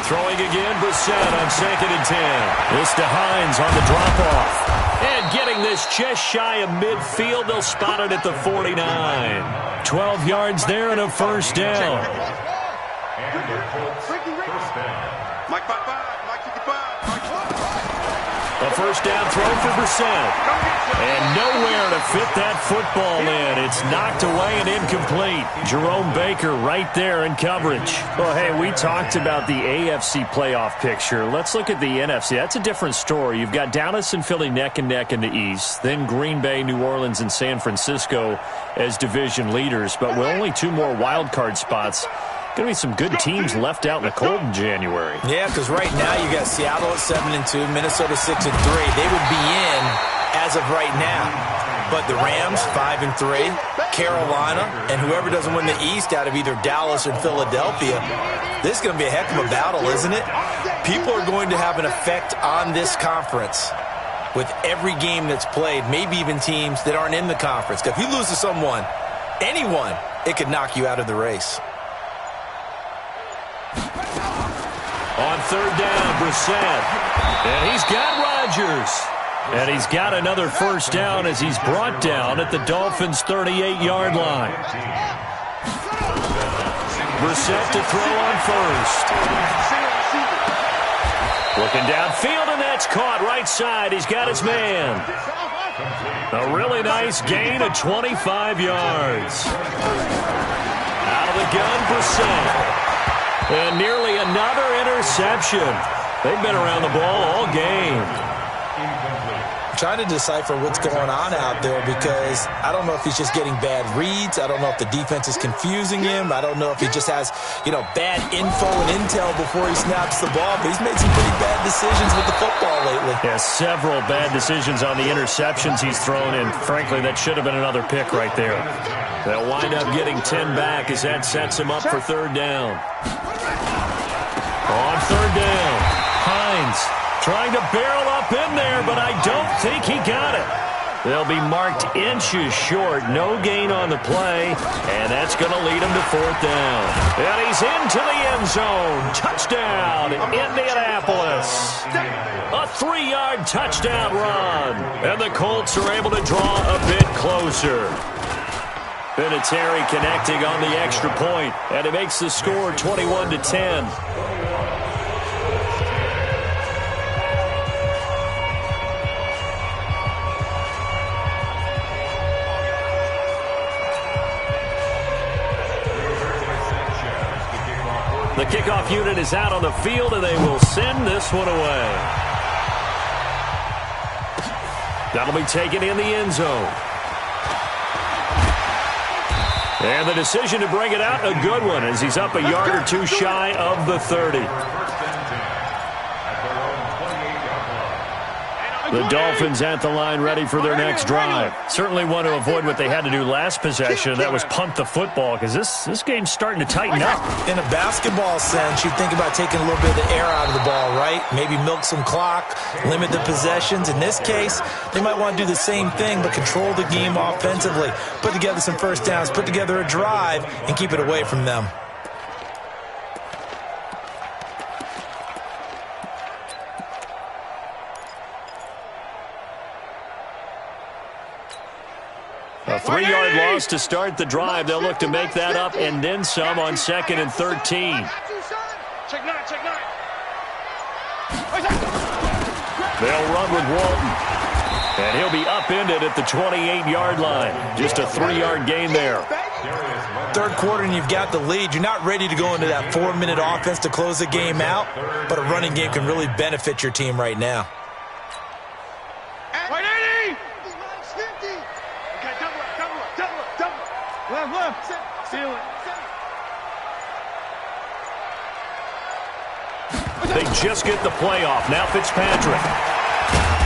Throwing again, Brissett on 2nd and 10. This to Hines on the drop-off. And getting this just shy of midfield, they'll spot it at the 49. 12 yards there and a 1st down. And the Colts first down. Mike 5-5, Mike 55, A 1st down throw for Brissett. And nowhere to fit that football in. It's knocked away and incomplete. Jerome Baker right there in coverage. Well, hey, we talked about the AFC playoff picture. Let's look at the NFC. That's a different story. You've got Dallas and Philly neck and neck in the East. Then Green Bay, New Orleans, and San Francisco as division leaders. But with only 2 more wild card spots, going to be some good teams left out in the cold in January. Yeah, because right now you got Seattle at 7-2, Minnesota 6-3. They would be in as of right now. But the Rams 5-3, Carolina, and whoever doesn't win the East out of either Dallas or Philadelphia, this is going to be a heck of a battle, isn't it? People are going to have an effect on this conference with every game that's played, maybe even teams that aren't in the conference. If you lose to someone, anyone, it could knock you out of the race. On 3rd down, Brissett. And he's got Rodgers. And he's got another 1st down as he's brought down at the Dolphins' 38-yard line. Brissett to throw on 1st. Looking downfield, and that's caught right side. He's got his man. A really nice gain of 25 yards. Out of the gun, Brissett. And nearly another interception. They've been around the ball all game. I'm trying to decipher what's going on out there because I don't know if he's just getting bad reads. I don't know if the defense is confusing him. I don't know if he just has, bad info and intel before he snaps the ball. But he's made some pretty bad decisions with the football lately. Yeah, several bad decisions on the interceptions he's thrown in. Frankly, that should have been another pick right there. They'll wind up getting 10 back as that sets him up for 3rd down. On 3rd down, Hines trying to barrel up in there, but I don't think he got it. They'll be marked inches short. No gain on the play, and that's going to lead him to 4th down. And he's into the end zone. Touchdown, Indianapolis. A 3-yard touchdown run. And the Colts are able to draw a bit closer. Vinatieri connecting on the extra point, and it makes the score 21-10. The kickoff unit is out on the field, and they will send this one away. That'll be taken in the end zone. And the decision to bring it out, a good one, as he's up a yard or two shy of the 30. The Dolphins at the line ready for their next drive. Certainly want to avoid what they had to do last possession. That was punt the football, because this game's starting to tighten up. In a basketball sense, you think about taking a little bit of the air out of the ball, right? Maybe milk some clock, limit the possessions. In this case, they might want to do the same thing, but control the game offensively. Put together some first downs, put together a drive, and keep it away from them. A 3-yard loss to start the drive. They'll look to make that up and then some on 2nd and 13. They'll run with Walton. And he'll be upended at the 28-yard line. Just a 3-yard gain there. Third quarter and you've got the lead. You're not ready to go into that 4-minute offense to close the game out, but a running game can really benefit your team right now. Left. Seal it. They just get the playoff. Now Fitzpatrick.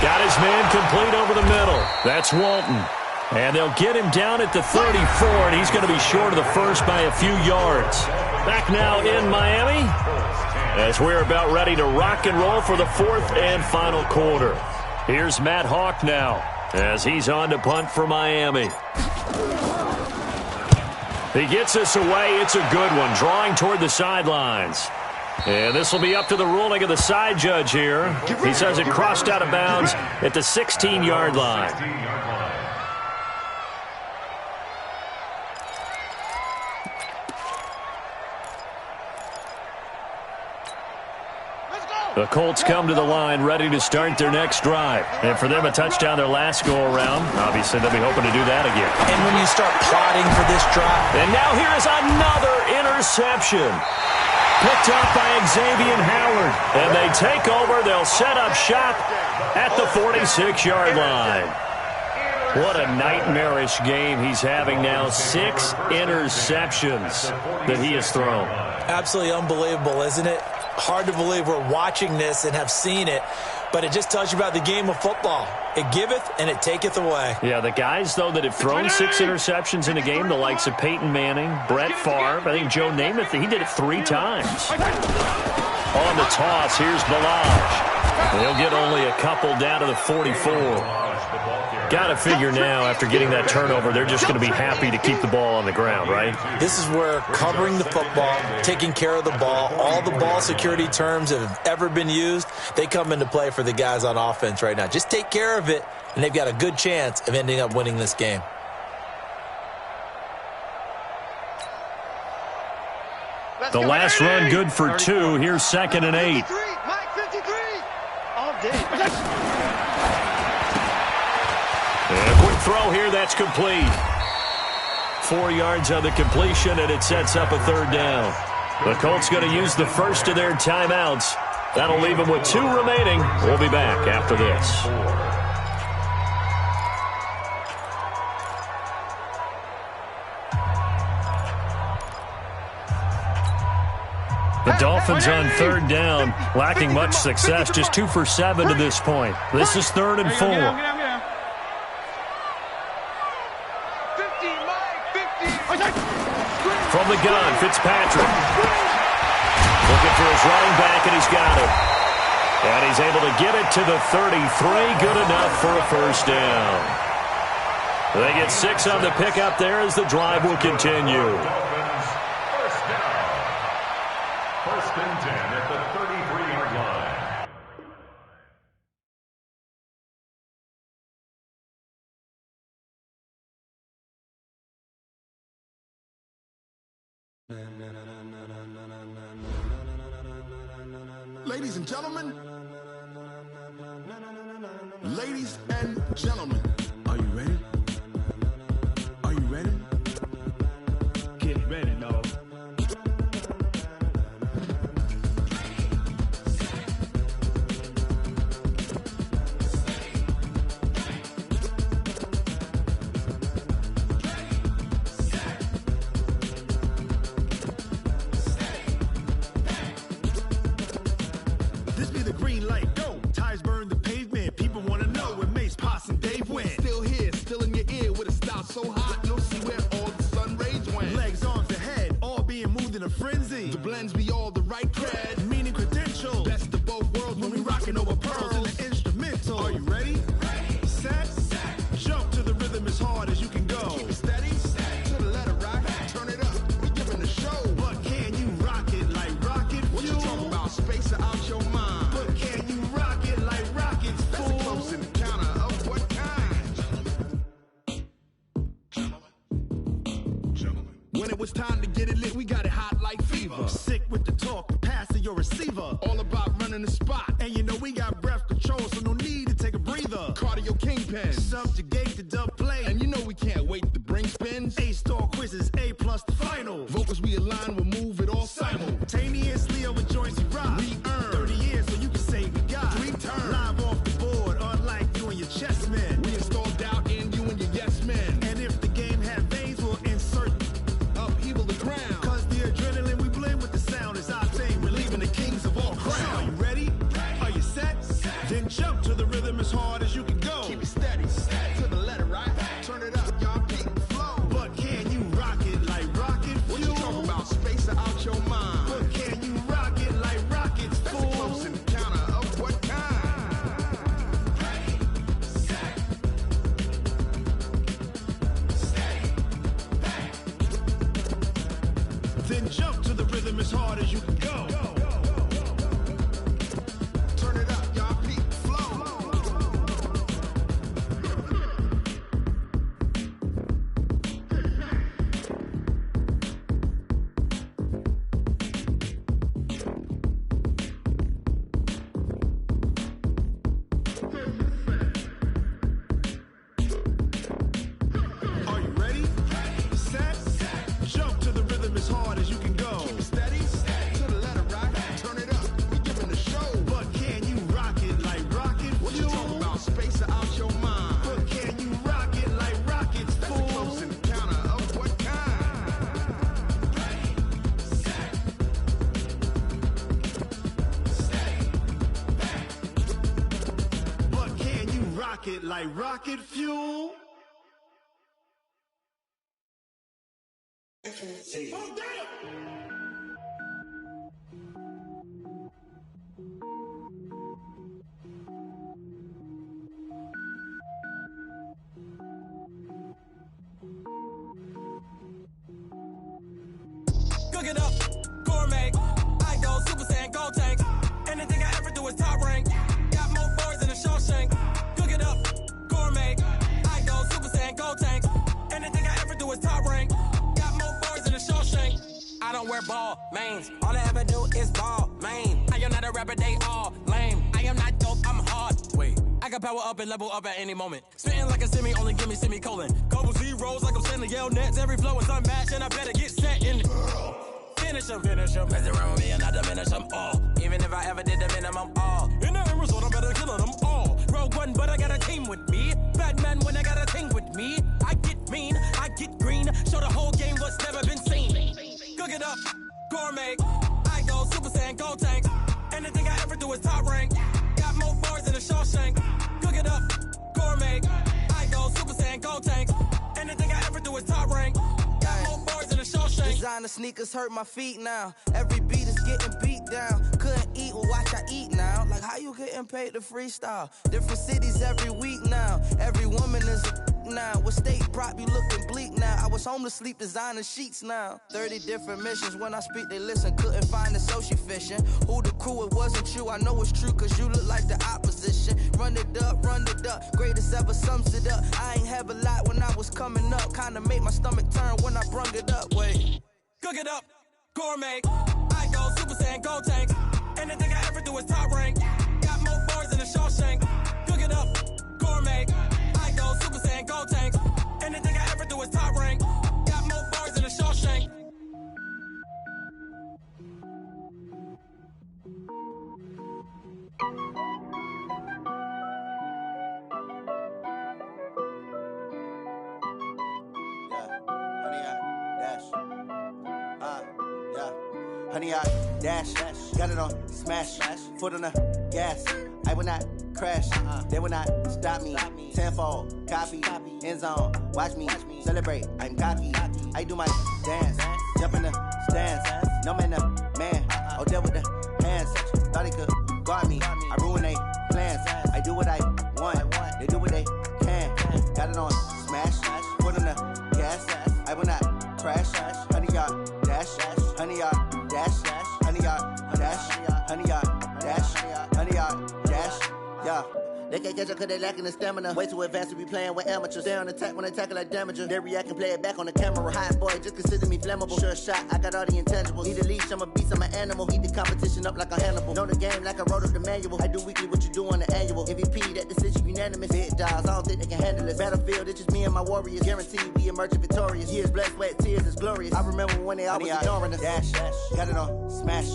Got his man complete over the middle. That's Walton. And they'll get him down at the 34, and he's going to be short of the first by a few yards. Back now in Miami as we're about ready to rock and roll for the 4th and final quarter. Here's Matt Hawk now as he's on to punt for Miami. He gets this away. It's a good one, drawing toward the sidelines. And this will be up to the ruling of the side judge here. He says it crossed out of bounds at the 16-yard line. The Colts come to the line ready to start their next drive. And for them, a touchdown their last go-around. Obviously, they'll be hoping to do that again. And when you start plotting for this drive. And now here is another interception. Picked up by Xavier Howard. And they take over. They'll set up shop at the 46-yard line. What a nightmarish game he's having now. 6 interceptions that he has thrown. Absolutely unbelievable, isn't it? Hard to believe we're watching this and have seen it, but it just tells you about the game of football. It giveth and it taketh away. Yeah, the guys, though, that have thrown 6 interceptions in a game, the likes of Peyton Manning, Brett Favre, I think Joe Namath, he did it 3 times. On the toss, here's Balaj. They'll get only a couple down to the 44. Got to figure now, after getting that turnover, they're just going to be happy to keep the ball on the ground, right? This is where covering the football, taking care of the ball, all the ball security terms that have ever been used, they come into play for the guys on offense right now. Just take care of it, and they've got a good chance of ending up winning this game. The last run good for 2. Here's 2nd and 8. Mike 53. All day. And a quick throw here, that's complete. 4 yards on the completion, and it sets up a 3rd down. The Colts going to use the first of their timeouts. That'll leave them with 2 remaining. We'll be back after this. The Dolphins on 3rd down, lacking much success, just 2 for 7 to this point. This is 3rd and 4. From the gun, Fitzpatrick. Looking for his running back, and he's got it. And he's able to get it to the 33. Good enough for a first down. They get 6 on the pickup there as the drive will continue. First and 10 at the 33-yard line. Ladies and gentlemen. Ladies and gentlemen. Are you ready? Are you ready? Get ready, dog. This be the green light, go. Tires burn the pavement. People want to know where Mace, Poss, and Dave went. Still here, still in your ear with a style so hot, you'll see where all the sun rays went. Legs, arms, and head, all being moved in a frenzy. The blends be all the right cred, meaning credentials. Best of both worlds when we rockin' over pearls in the instrumental. Are you ready? Set, jump to the rhythm as hard as you can go. Keep it steady, to the letter rock, turn it up, we giving the show. But can you rock it like rocket fuel? What you talking about, space or out your mind? But can you rock it like rockets, fool? That's a close encounter of what kind? Gentlemen. When it was time to get it lit, we got it hot like fever. Sick with the talk, passing your receiver. All about running the spot. And you know we got breath control, so no need to take a breather. Cardio kingpin, subjugate the dub play. And you know we can't wait to bring spins. A-star quizzes, A+ the final. Vocals we align, we'll move it all simultaneously over joints we rock. We earn 30 years, so you can say we got 3 turns. Live off the board, unlike you and your chess men. We install doubt in you and your yes men. And if the game had veins, we'll insert upheaval the ground. Cause the adrenaline we blend with the sound is our thing. We're leaving the kings of all crowns. Are you ready? Are you set? Then jump to the rhythm as hard as you can go. Keep it steady, to the letter right. Turn it up, y'all peak flow. But can you rock it like rocket fuel? What you talking about, space or out your mind? But can you rock it like rockets, fool? That's a close encounter of what kind? Then jump to the rhythm as hard as you can go. Turn it up, y'all peak flow. Are you ready? Set, jump to the rhythm as hard as you can go. Keep it steady, to the letter rock. Turn it up, we giving the show. But can you rock it like rocket fuel? What you talking about, space or out your mind? But can you rock it like rockets, fool? That's a close encounter of what kind? But can you rock it like rocket fuel? Cook it up, gourmet. I go Super Saiyan, gold tank. Anything I ever do is top rank. Got more boys than a Shawshank. Cook it up, gourmet. I go Super Saiyan, gold tank. Anything I ever do is top rank. Got more boys than a Shawshank. I don't wear ball mains. All I ever do is ball main. I am not a rapper, they all lame. I am not dope, I'm hard. Wait, I can power up and level up at any moment. Spitting like a semi, only give me semicolon. Couple zeros like I'm sending yell nets. Every flow is unmatched, and I better get set in. Finish him. Mess around with me and I diminish them all. Even if I ever did the minimum, all. In the end result, I'm better killing them all. Rogue One, but I got a team with me. Batman when I got a team with me. I get mean, I get green. Show the whole game what's never been seen. Cook it up, gourmet. I go Super Saiyan, gold tank. Anything I ever do is top rank. Got more bars than a Shawshank. Cook it up, gourmet. I go Super Saiyan, gold tank. Anything I ever do is top rank. Got more bars than a Shawshank. Designer sneakers hurt my feet now. Every beat is getting beat down. Couldn't eat, well watch I eat now. Like how you getting paid to freestyle? Different cities every week now. Every woman is a now. What state prop you looking bleak now? I was home to sleep designing sheets now. 30 different missions. When I speak they listen. Couldn't find it so she fishing. Who the crew, it wasn't you. I know it's true cause you look like the opposition. Run it up. Greatest ever sums it up. I ain't have a lot when I was coming up. Kinda made my stomach turn when I brung it up. Wait. Cook it up, gourmet. I go Super Saiyan, gold tank. Anything I ever ever do is top rank. Got more boys than a Shawshank. Cook it up, gourmet. I go Super Saiyan Gold Tank. Anything I ever do is top rank. Got more boys than a Shawshank. Honey, I dash, got it on smash, foot on the gas. I will not crash, they will not stop me. Tenfold, copy, end zone, watch me celebrate. I'm cocky, I do my dance, jump in the stands. No man, the man, oh, deal with the hands. Thought he could guard me, I ruin they plans. I do what I want, they do what they can. Got it on smash, foot on the gas. I will not crash, honey, y'all dash, honey, y'all dash, honey, y'all dash, honey, y'all dash, honey, y'all dash, yeah. They can't catch up cause they lacking the stamina. Way too advanced to be playing with amateurs. Stay on attack when they tackle like damager. They react and play it back on the camera. Hot boy, just consider me flammable. Sure shot, I got all the intangibles. Need a leash, I'm a beast, I'm an animal. Heat the competition up like a Hannibal. Know the game like I wrote up the manual. I do weekly what you do on the annual. MVP, that decision unanimous. Big dogs, I don't think they can handle this. Battlefield, it's just me and my warriors. Guaranteed we emerging victorious. Years, blood, sweat, tears, it's glorious. I remember when they always ignoring us. Dash, got it on smash,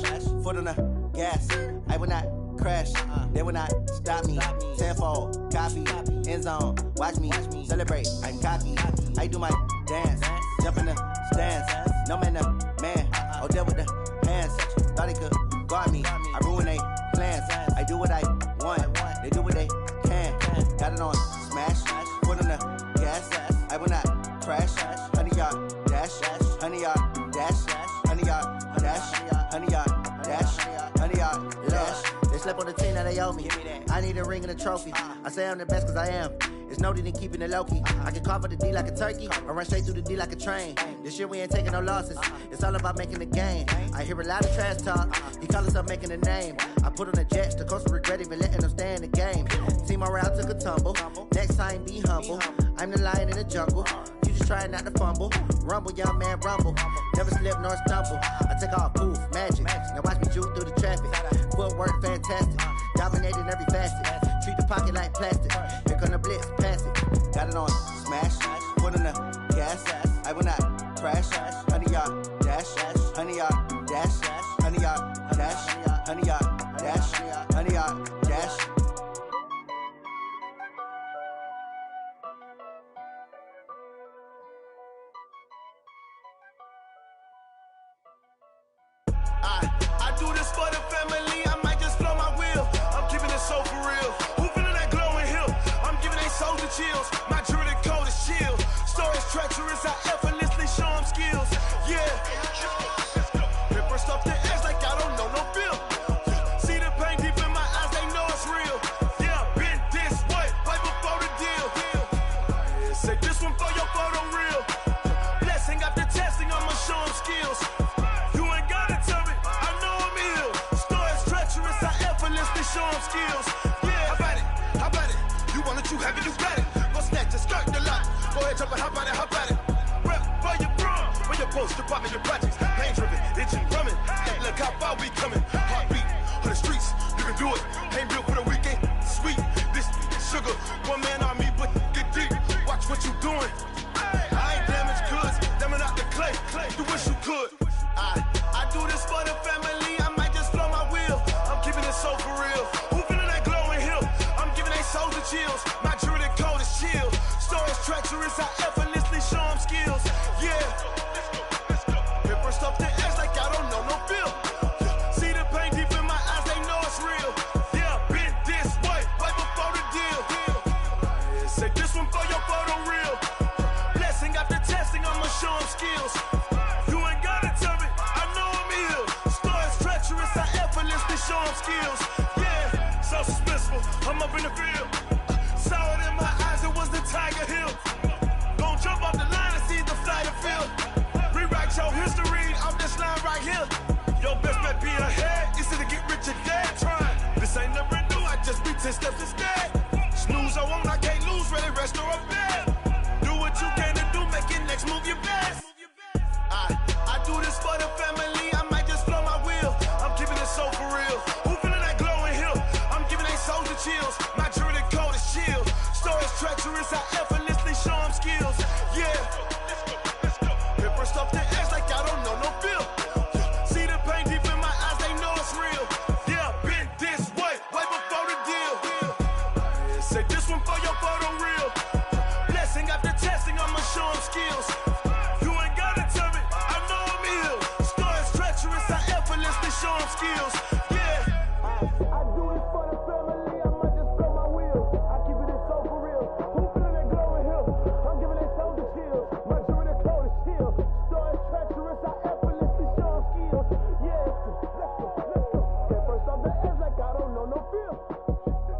foot on the gas. I will not crash, they will not stop me. Tenfold, copy, end zone, watch me celebrate. I'm cocky, I do my dance, jump in the stands. No man, the man, oh, deal with the hands. Thought he could guard me, I ruin they plans. I do what I want, they do what they can. Got it on smash, foot on the gas. I will not crash, honey, y'all dash, honey, y'all dash, honey, y'all dash, honey, y'all dash, honey, y'all dash. They slept on the team, now they owe me. I need a ring and a trophy. I say I'm the best cause I am. It's no need in keeping it low-key. I can carve up the D like a turkey, or run straight through the D like a train. This year we ain't taking no losses. It's all about making the game. I hear a lot of trash talk. He call us up making a name. I put on the jets, the coach will regret even letting them stay in the game. Team morale took a tumble. Next time be humble. I'm the lion in the jungle. You just trying not to fumble. Rumble, young man, rumble. Never slip nor stumble. I take off, poof, magic. Now watch me juke through the traffic. Footwork fantastic. Dominating every facet. Treat the pocket like plastic. Here come the blitz, pass it. Got it on smash, foot on the gas. I will not crash. Honey, y'all dash, honey, y'all dash, honey, y'all dash, honey, y'all dash, honey, y'all dash. I do this for the family, I might just blow my wheel. I'm keeping it so for real. Who feeling that glowing hill? I'm giving they soldier chills. My jewelry code is chill. Stories treacherous, I effortlessly show them skills. Yeah. Hit first off the edge like I don't know no feel. See the pain deep in my eyes, they know it's real. Yeah, been this way, right before the deal. Yeah, say this one for your photo real. Blessing after testing, I'ma show them skills. You ain't gotta tell me, I know I'm ill. Stories treacherous, I effortlessly show them skills. Yeah, how about it? You want it, you have it, you got it. Go snatch it, skirt the lot. Go ahead, jump it, how about it? Rep for your bro, for your post, your pop, and your projects. Pain driven, itching, drumming. Look how far we coming. Heartbeat on the streets, you can do it. Ain't built for the weekend, sweet. This sugar, one man army, but get deep. Watch what you doing. I ain't damaged goods, damn it out the clay. You wish you could. I do this for the family, I might just blow my wheel. I'm keeping it so for real. Who feeling that glowing hill? I'm giving they soldier chills. My jewelry code is chill. Stories treacherous, I effortlessly show them skills. Yeah. Hit first off the edge like I don't know no feel. See the pain deep in my eyes, they know it's real. Yeah, been this way, right before the deal. Yeah, say this one for your photo real. Blessing after testing, I'ma show them skills. You ain't gotta tell me, I know I'm ill. Stories treacherous, I effortlessly show them skills. Yeah, so suspenseful, I'm up in the field. Saw it in my eyes, it was the Tiger Hill. Gon' jump off the line and see the flight of field. Rewrite your history off this line right here. Your best bet be ahead, easy to get rich or dead trying. This ain't never new, I just be 10 steps instead. Snooze I won't, I can't lose, ready, rest or a bed. Do what you can to do, make your next move your best. I do this for the family, I might just blow my wheel. I'm keeping it so for real. Who feeling that skills. Yeah. I do this for the family. I might just spell my wheels. I keep it so for real. Who feeling that glowing hill? I'm giving it soldier chills. My jury the cold is chill. Story treacherous. I effortlessly show them skills. Yeah. Let's go. Get first off the edge like I don't know no feel.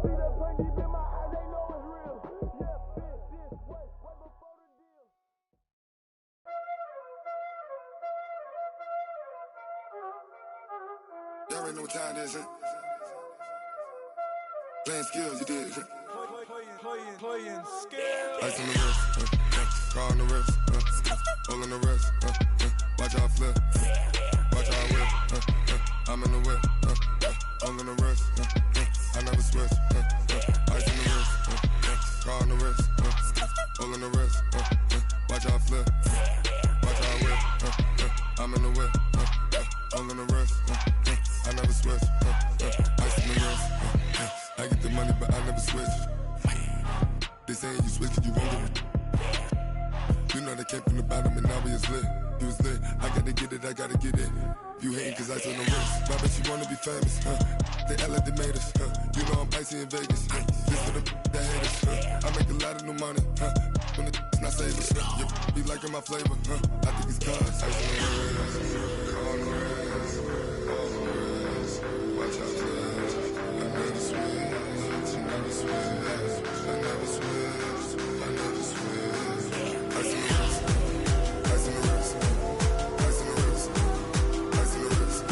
See the pain deep in my eyes. They know it's real. Yeah. This way before the deal. Y'all already know what time it is, huh? Playing skills, you did. Playing skills. Ice on the wrist, car on the wrist, hole in the wrist, watch how I flip, watch how I whip, I'm in the whip, hole in the wrist, I never switch, ice on the wrist, car on the wrist, hole in the wrist, watch how I flip, watch how I whip, I'm in the whip, hole in the wrist, I never switch, ice on the wrist, I get the money but I never switch. They saying you switch it, you won't get it. You know they came from the bottom and now we is lit. You was lit, I gotta get it, I gotta get it. You hating cause ice on the wrist. My bitch, you wanna be famous, They act like they made us, You know I'm icy in Vegas, This for the that hate us, I make a lot of new money, When the not savers, You be liking my flavor, I think it's cause ice on the wrist, on the wrist, on the wrist. Watch out, flash, I never switch, I never switch. I never switch, I never switch. Ice in the wrist, ice in the wrist, ice in the wrist, ice in the wrist, ice in the wrist,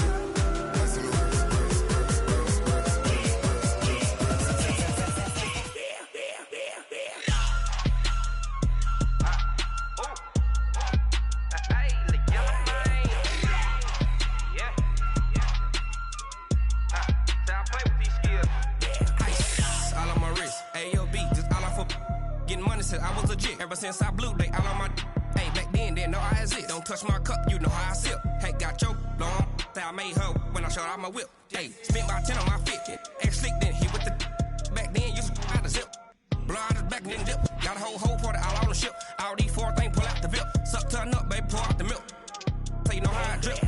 I was legit. Ever since I blew, they all on my hey, back then, didn't know I had it. Don't touch my cup, you know how I sip. Hey, got your long, say I made her when I showed out my whip. Hey, spent about 10 on my fit. Ex slick, then hit with the back then, used to out the zip. Blow out his back, then dip. Got a whole party all on the ship. All these 4 things, pull out the VIP. Suck, turn up, baby, pour out the milk. So you know how I drip.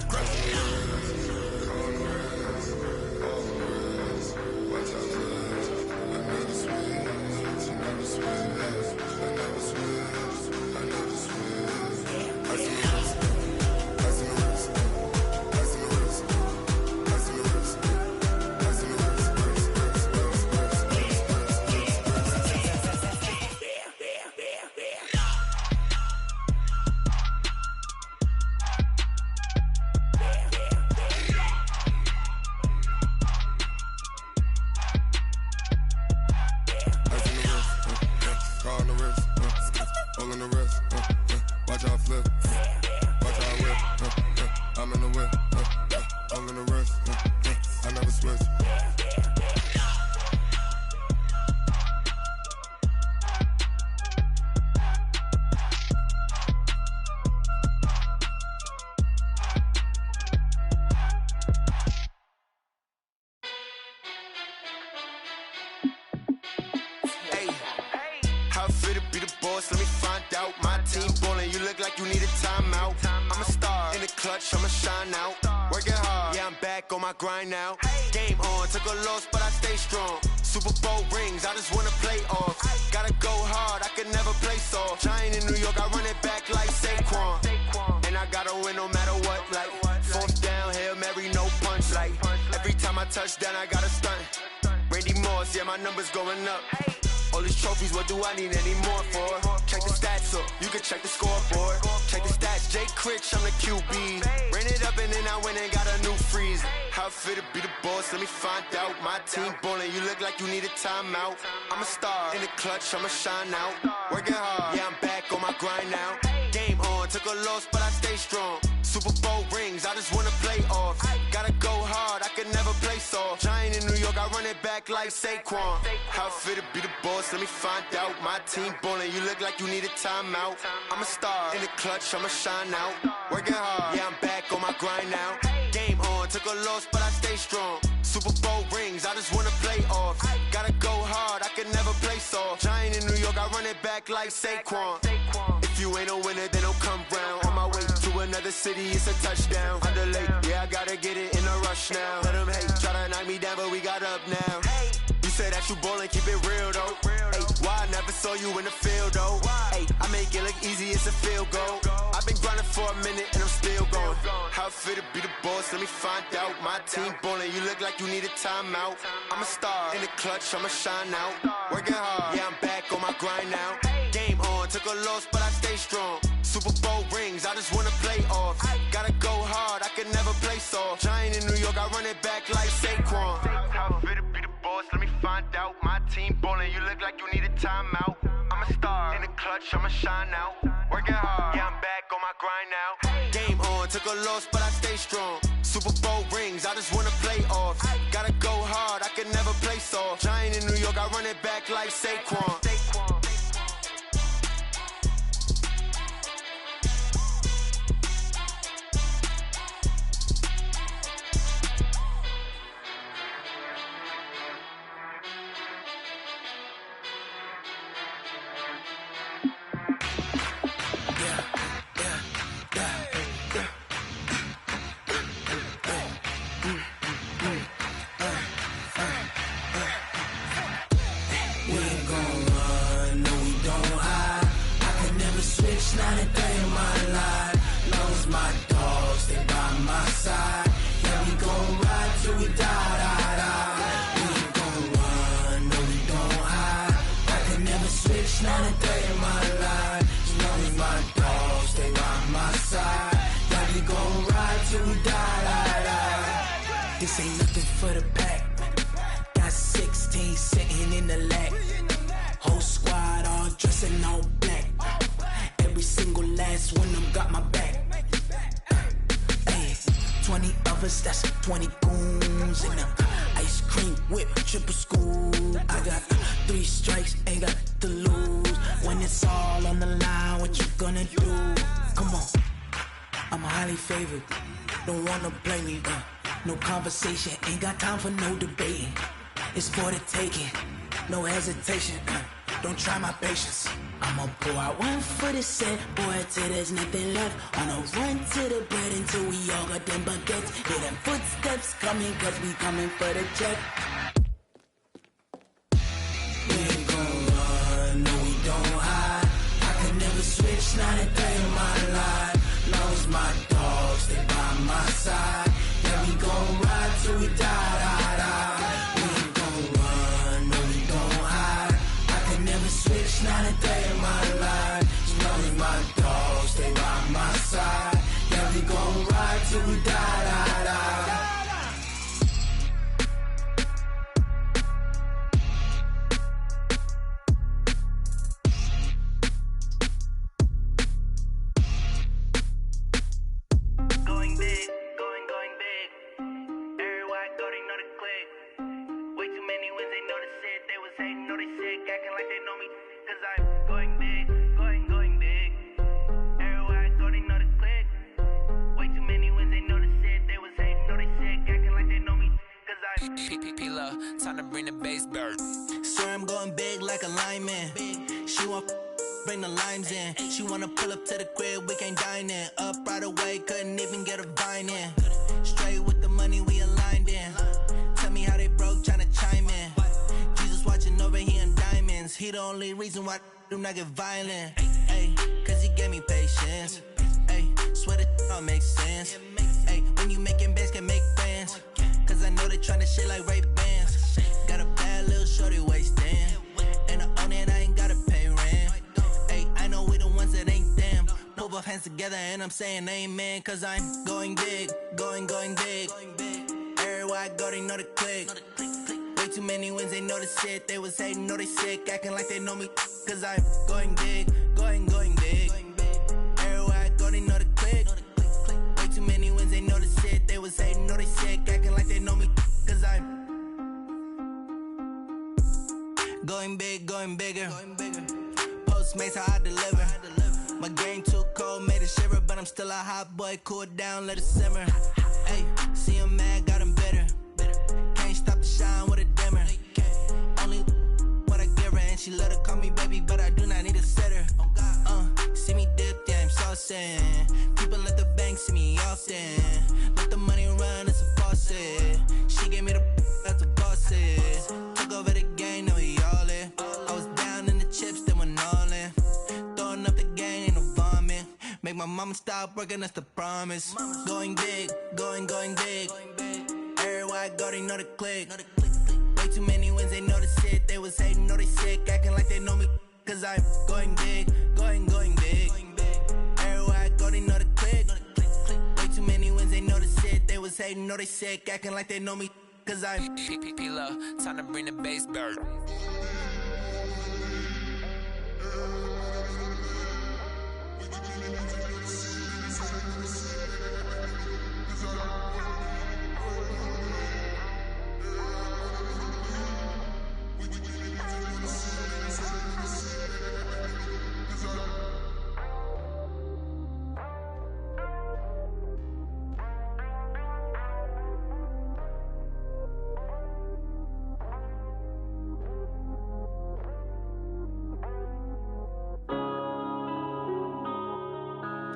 Grind now, game on, took a loss, but I stay strong. Super Bowl rings, I just wanna play off. Gotta go hard, I could never play soft. Giant in New York, I run it back like Saquon. And I gotta win no matter what, like 4th down, Hail Mary, no punch. Like every time I touch down, I gotta stunt. Randy Moss, yeah, my numbers going up. All these trophies, what do I need any more for? Check the stats up, you can check the scoreboard. Check the stats, Jay Critch, I'm the QB. Ran it up and then I went and got a new freeze. How fit to be the boss, let me find out. My team ballin', you look like you need a timeout. I'm a star, in the clutch, I'ma shine out. Working hard, yeah, I'm back on my grind now. Game on, took a loss, but I stay strong. Super Bowl rings, I just wanna play off. Gotta go hard, I could never play soft. Giant in New York, I run it back like Saquon. How fit to be the boss, let me find out. My team ballin', you look like you need a timeout. I'm a star, in the clutch, I'ma shine out. Working hard, yeah, I'm back on my grind now. Game on, took a loss, but I stay strong. Super Bowl rings, I just wanna play off. Gotta go hard, I could never play soft. Giant in New York, I run it back like Saquon. If you ain't a winner, then don't come round. On my way to a another city, it's a touchdown. Underlay, yeah, I gotta get it in a rush now. Let them hate, try to knock me down, but we got up now. You say that you ballin', keep it real though. Hey, why I never saw you in the field though? Hey, I make it look easy, it's a field goal. I've been grinding for a minute and I'm still going. How it feel to be the boss, let me find out. My team ballin', you look like you need a timeout. I'm a star in the clutch, I'ma shine out. Working hard, yeah, I'm back on my grind now. Game on, took a loss, but I stay strong. Super Bowl rings, I just wanna play off. Gotta go hard, I can never play soft. Giant in New York, I run it back like Saquon. How it feel to be the boss, let me find out. My team ballin', you look like you need a timeout. I'm a star in the clutch, I'ma shine out. Working hard, yeah, I'm back on my grind now. Game on, took a loss, but I stay strong. Super Bowl rings, I just wanna play off. Gotta go hard, I can never play soft. Giant in New York, I run it back like Saquon. Not a day in my life. Long as my dogs, they by my side. Yeah, we gon' ride till we die, die, die. We ain't gon' run, no, we don't hide. I can never switch, not a day in my life. As long as my dogs, they by my side. Yeah, we gon' ride till we die, die, die. This ain't nothing for the pack. Got 16 sitting in the lap. Whole squad all dressed in all black. Every single last one of them got my back. Ay, 20 of us, that's 20 goons. And ice cream whip, triple scoop. I got 3 strikes, ain't got to lose. When it's all on the line, what you gonna do? Come on, I'm highly favored. Don't wanna play me, no conversation. Ain't got time for no debating. It's for the taking, no hesitation. Don't try my patience. I'ma pour out one for the set, boy, till there's nothing left. On a run to the bread until we all got them baguettes. Hear them footsteps coming, cause we coming for the check. We ain't gon' run, no, we don't hide. I can never switch, not a day in my life. Long as my dogs, they by my side. Yeah, we gon' ride till we die, die, die. We ain't gon' run, no, we don't hide. I can never switch, not a day in my life. As long as my dogs, they by my side. Yeah, we gon' ride till we die, die, die. Going big, going big. Everywhere I go, they know the click. Way too many wins, they know the shit. They was hating, know they sick, acting like they know me. Cause I'm going big, going big. Everywhere I go, they know the click. Way too many wins, they know the shit. They was hating, know they sick, acting like they know me. Cause I'm P-P-P-Love, time to bring the bass bird. Swear I'm going big like a lineman. She want bring the limes in. She wanna pull up to the crib, we can't dine in. Up right away, couldn't even get a vine in. Straight with the money, we aligned in. Tell me how they broke, tryna chime in. Jesus watching over here in diamonds. He the only reason why I do not get violent. Ay, cause he gave me patience. Ay, swear that all makes sense. Ay, when you making bands, can make friends. Cause I know they tryna shit like Ray-Bans. Got a bad little shorty wasting. And I own it, I ain't gotta pay rent. Ay, I know we the ones that ain't them. Put both hands together and I'm saying amen. Cause I'm going big, going big. Everywhere I go, they know the click. Way too many wins, they know the shit. They was hating, know they sick, acting like they know me. Cause I'm going big, going big. Everywhere I go, they know the click. Way too many wins, they know the shit. They was hating, know they sick, acting like they know me. Cause I'm going big, going bigger. Postmates how I deliver. My game too cold, made it shiver, but I'm still a hot boy. Cool it down, let it simmer. Hey, see him mad, got him bitter. Can't stop the shine with a dimmer. Only what I give her, and she let her call me baby, but I do not need a sitter. See me dip, yeah, I'm saucing. People at the back won't stop working, that's the promise. Going big, going big. Everywhere I go, they know the click. Way too many wins, they know the shit. They was hating, know they sick, acting like they know me. Cause I'm going big, going big. Everywhere I go, they know the click. Way too many wins, they know the shit. They was hating, know they sick, acting like they know me. Cause I'm P-Lo, time to bring the bass back.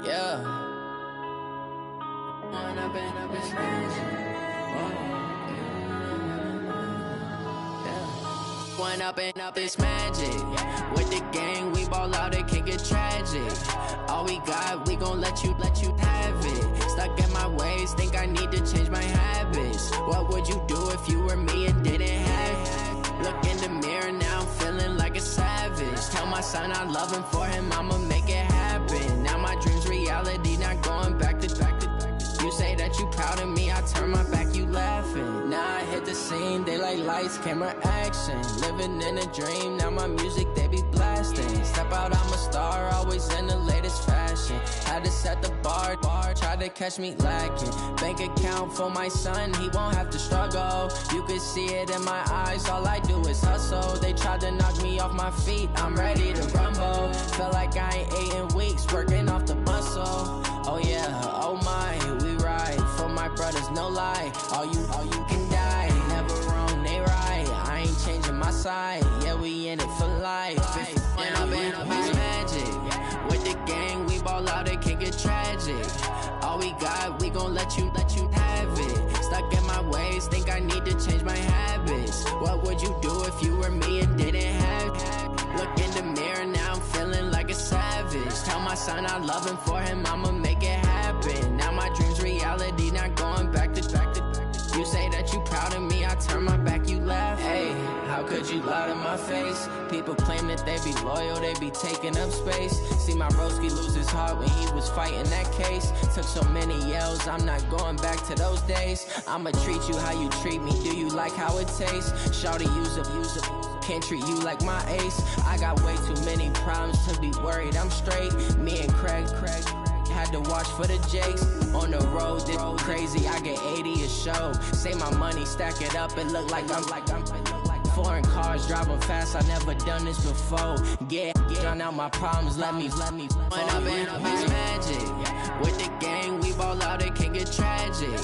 yeah. One up and up, it's magic. With the gang, we ball out, it can get tragic. All we got, we gon' let you have it. Stuck in my ways, think I need to change my habits. What would you do if you were me and didn't have it? Look in the mirror, now I'm feeling like a savage. Tell my son I love him, for him I'ma make it happen. Now my dream's reality, not going back to. You say that you proud of me, I turn my back, you laughing. Now I hit the scene, they like lights, camera, action. Living in a dream, now my music, they be blasting. Step out, I'm a star, always in the latest fashion. Had to set the bar, tried to catch me lacking. Bank account for my son, he won't have to struggle. You can see it in my eyes, all I do is hustle. They tried to knock me off my feet, I'm ready to rumble. Feel like I ain't ate in weeks, working off the muscle. Oh yeah, oh my, we ride for my brothers, no lie. All you can die, never wrong, they right. I ain't changing my side, yeah, we in it for life. When I've been it's magic. With the gang, we ball out, it can get tragic. All we got, we gon' let you have it. Stuck in my ways, think I need to change my habits. What would you do if you were me and didn't have it? Look in the mirror, now I'm feeling like a savage. Tell my son I love him, for him I'ma make it happen. Now my dream's reality, not going back to. You say that you proud of me, I turn my back, you laugh. Hey, how could you lie to my face? People claim that they be loyal, they be taking up space. See my broski lose his heart when he was fighting that case. Took so many yells, I'm not going back to those days. I'ma treat you how you treat me, do you like how it tastes? Shawty, use up, can't treat you like my ace. I got way too many problems to be worried, I'm straight. Me and Craig had to watch for the Jakes. On the road, this crazy, I get 80 a show. Say my money, stack it up, it look like I'm foreign cars, driving fast, I never done this before. Drown out my problems, let me When I've been up, it's magic. With the gang, we ball out, it can get tragic.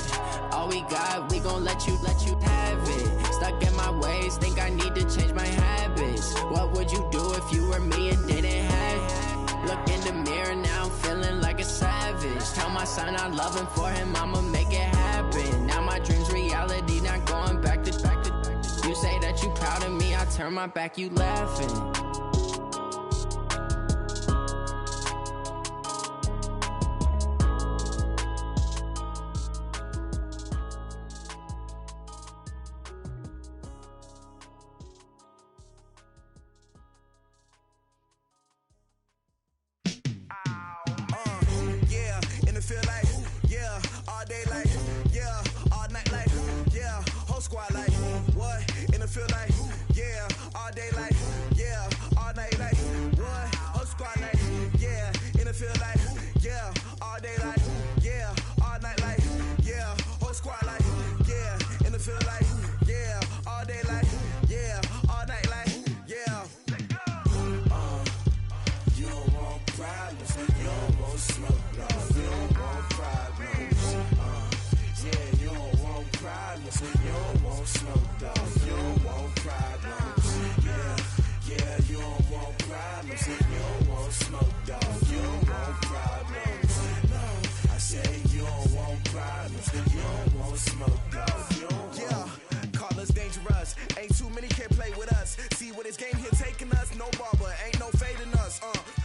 All we got, we gon' let you have it. Stuck in my ways, think I need to change my habits. What would you do if you were me and didn't have it? Look in the mirror, now I'm feeling like a savage. Tell my son I love him, for him I'ma make it happen. Now my dream's reality, not going back to. You say that you proud of me, I turn my back, you laughing.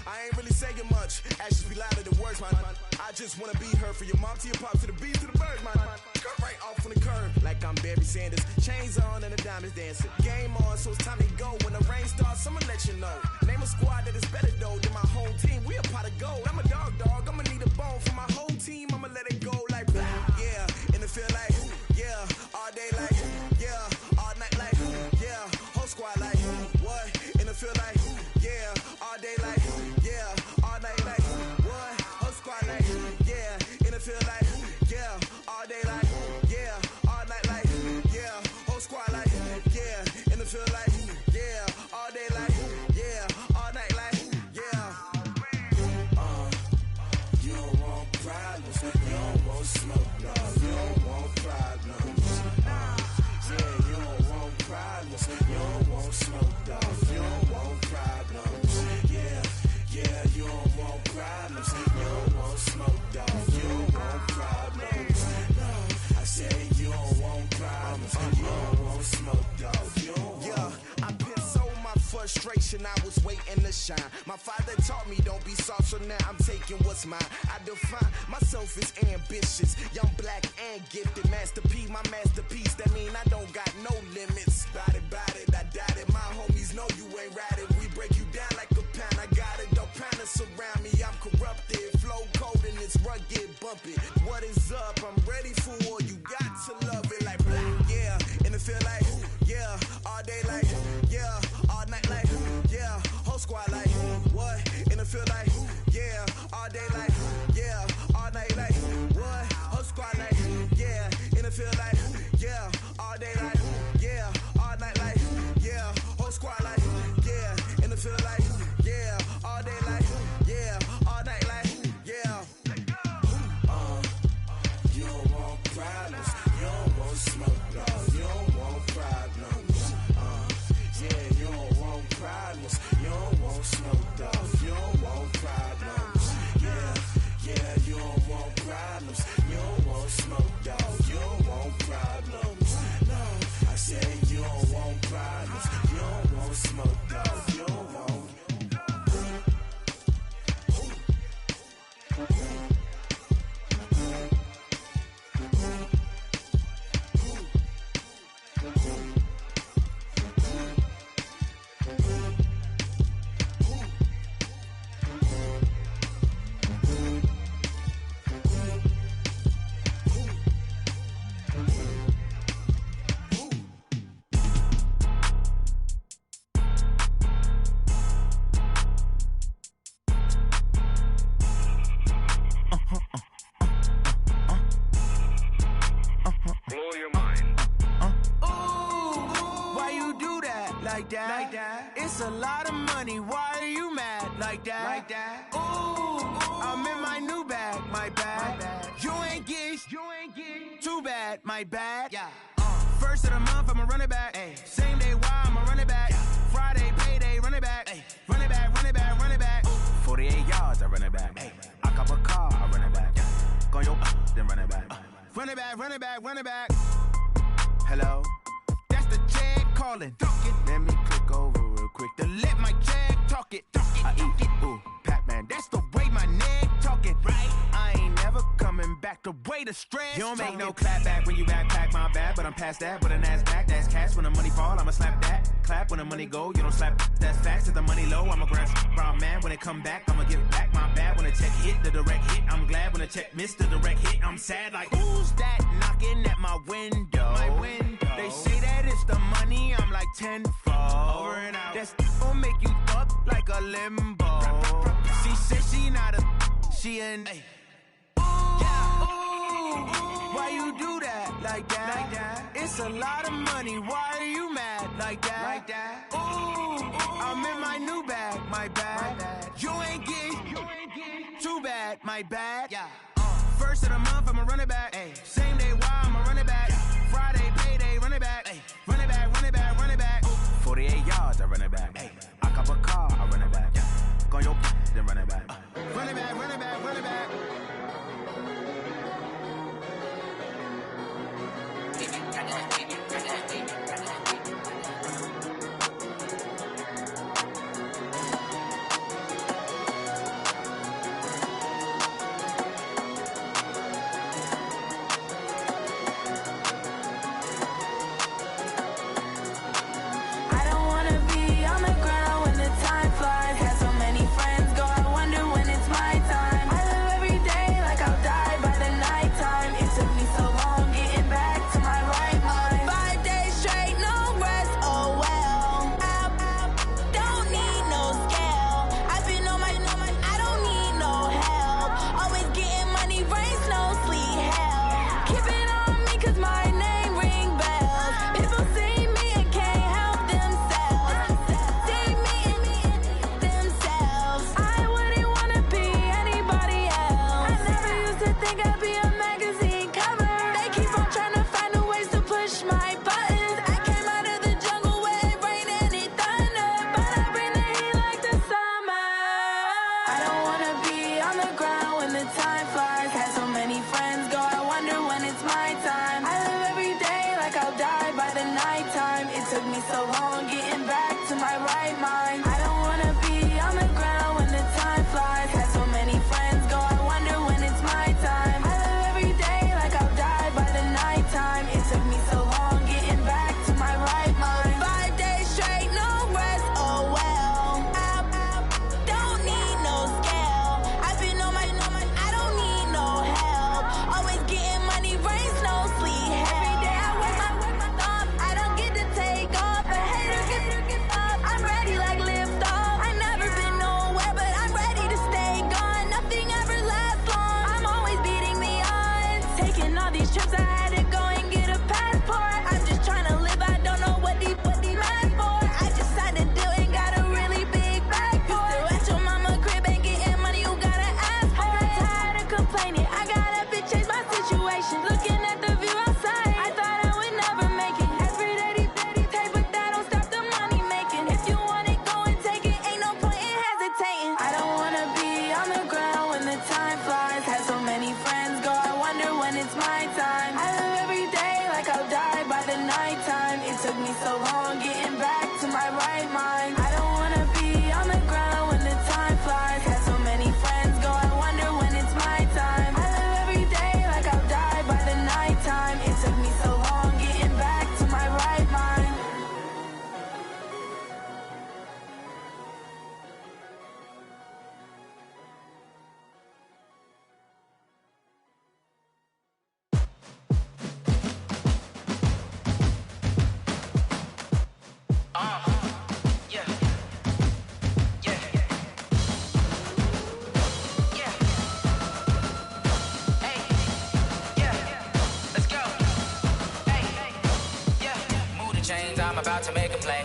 I ain't really saying much. Actions be louder than words, man. I just wanna be her. For your mom to your pop to the beat to the bird, man. Cut right off on the curb, like I'm Barry Sanders. Chains on and the diamonds dancing. Game on, so it's time to go. When the rain starts, I'ma let you know. Name a squad that is better though than my home team. We a pot of gold. I'm a dog. I'ma need a bone for my whole team. I'ma let it go like blah. Yeah, in the field like yeah, all day like yeah, all night like yeah, whole squad like what? In the field like yeah, all day like yeah, all night like what? Whole squad like yeah, in the field like yeah, all day like yeah, all night like yeah, whole squad like yeah, in the field like yeah, all day like yeah, all night like yeah. You don't want problems, you don't want smoke, no, you don't want problems. Yeah, you don't want problems, you don't want smoke, dog, you don't want problems. Yeah, you don't want problems, you don't want smoke, dog, you don't want problems. No, I said you don't want problems, you don't want smoke, dog, you don't want. Yeah, I pissed so my frustration, I was waiting to shine. My father taught me don't be soft, so now I'm taking what's mine. I define myself as ambitious, young, black, and gifted. Master P, my masterpiece, that mean I don't got no limits. Bout it, I doubt it. My homies know you ain't ratted. We break you down like a pound. I got it, don't pound us around me. I'm corrupted, flow cold and it's rugged, bumpy. What is up? I'm ready for war. You got to love it like blah. Yeah, in the field like yeah, all day like yeah, all night like yeah, whole squad like what? In the field like yeah, all day like yeah, all night like what? Whole squad like yeah, in the field like yeah, all day like yeah, all night like yeah, whole squad like yeah, in the field like yeah, all day like yeah, all night like yeah. You don't want problems, you don't want smoke, dog, you don't want problems. Yeah, you don't want problems, you don't want smoke, dog, you don't want problems. Yeah, you don't want problems, you don't want smoke, dog, you don't want problems. No, I said you don't want problems, you don't want smoke, dog, you don't want. It's a lot of money, why are you mad like that? Ooh, I'm in my new bag, my bad. You ain't get too bad, my bad. Yeah. First of the month, I'ma run it back. Ay. Same day, why I'ma run it back. Yeah. Friday, payday, run it back. Ay. Run it back, run it back, run it back. Ooh. 48 yards, I run it back. Ay. I cop a car, I run it back. Yeah. Go yo, then run it back. Run it back, run it back, run it back. Hello? That's the Jag calling. Let me click over real quick to let my Jag talk it. I eat it, ooh, Pac-Man. That's the way my neck talking. Right? I ain't never coming back the way the stress. You don't make no clap back when you backpack, my bad. But I'm past that with a NASDAQ. That's cash when the money fall, I'ma slap that. Clap when the money go, you don't slap. That's fast. If the money low, I'ma grab brown man. When it come back, I'ma give back my bad. When the check hit, the direct hit. I'm glad when the check missed the direct hit. I'm sad like, who's that knocking at my window? My window. They say that it's the money, I'm like tenfold. Over and out. That's gon' make you up like a limbo. She said she not a, she an. Ooh, why you do that like that? It's a lot of money, why are you mad like that? Ooh, I'm in my new bag, my bad. You ain't get too bad, my bad. Yeah. First of the month, I'ma run it back. Ay. Same day, why I'ma run it back. Friday, payday, run it back. Ay. Run it back, run it back, run it back. 48 yards, I run it back. Ay. I cop a car, I run it back. Go yo, then run it back. Run it back, run it back, run it back. took me so long getting back to my right mind. I don't wanna be on the ground when the time flies. Had so many friends go, I wonder when it's my time. I live every day like I'll die by the nighttime. It took me so long getting back to my right mind. 5 days straight, no rest, oh well. I don't need no scale. I've been on my, I don't need no help. Always getting money, rain, snow, sleet, every day I work my thumb. I don't get to take off. A hater get up. I'm ready like lift off. I never been nowhere, but I'm ready to stay gone. Nothing ever lasts long. I'm always beating the odds. Taking all these trips, I had to go and get a passport. I'm just trying to live. I don't know what these mad for. I just signed a deal and got a really big bag for it. Still at your mama crib and getting money, you gotta ask for it. I'm tired of complaining. I gotta change my situation. Looking at the view outside, I thought I would never make it. Every day they take, but that don't stop the money making. If you want it, go and take it. Ain't no point in hesitating. I don't wanna be on the ground when the time flies. Had so many friends go, I wonder when it's my time. I live every day like I'll die by the nighttime. It took me so long getting back to my right mind. I don't wanna be on the ground when the time flies. Had so many friends go, I wonder when it's my time. I live every day like I'll die by the nighttime. It took me so long getting back to my right mind. I'm about to make a play.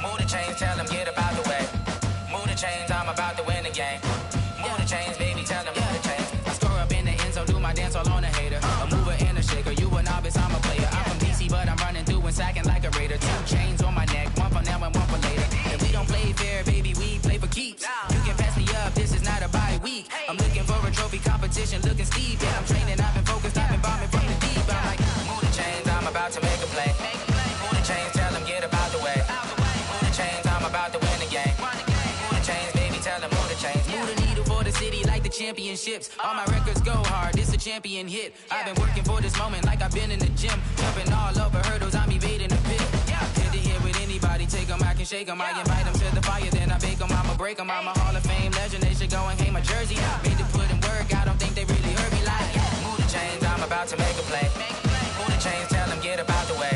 Move the chains, tell them get up out the way. Move the chains, I'm about to win the game. Move the chains, baby, tell them move the chains. I score up in the end zone, do my dance all on a hater. A mover and a shaker, you a novice, I'm a player. I'm from DC, but I'm running through and sacking like a raider. 2 chains on my neck, one for now and one for later. And we don't play fair, baby, we play for keeps. You can pass me up, this is not a bye week. I'm looking for a trophy competition, looking steep. Yeah, I'm training, I've been focused, I've been bombing from the deep. I'm like, move the chains, I'm about to make a play. Move the chains, tell them get up out the way. Move the chains, I'm about to win the game. Move the chains, baby, tell them move the chains. Move the needle for the city like the championships. All my records go hard, this a champion hit. I've been working for this moment like I've been in the gym. Jumping all over hurdles, I'm evading the pit. Hit to hit with anybody, take them, I can shake them. I invite them to the fire, then I bake them, I'ma break them. I'm a Hall of Fame legend, they should go and hang my jersey. Made to put in work, I don't think they really heard me like. Move the chains, I'm about to make a play. Move the chains, tell them get up out the way.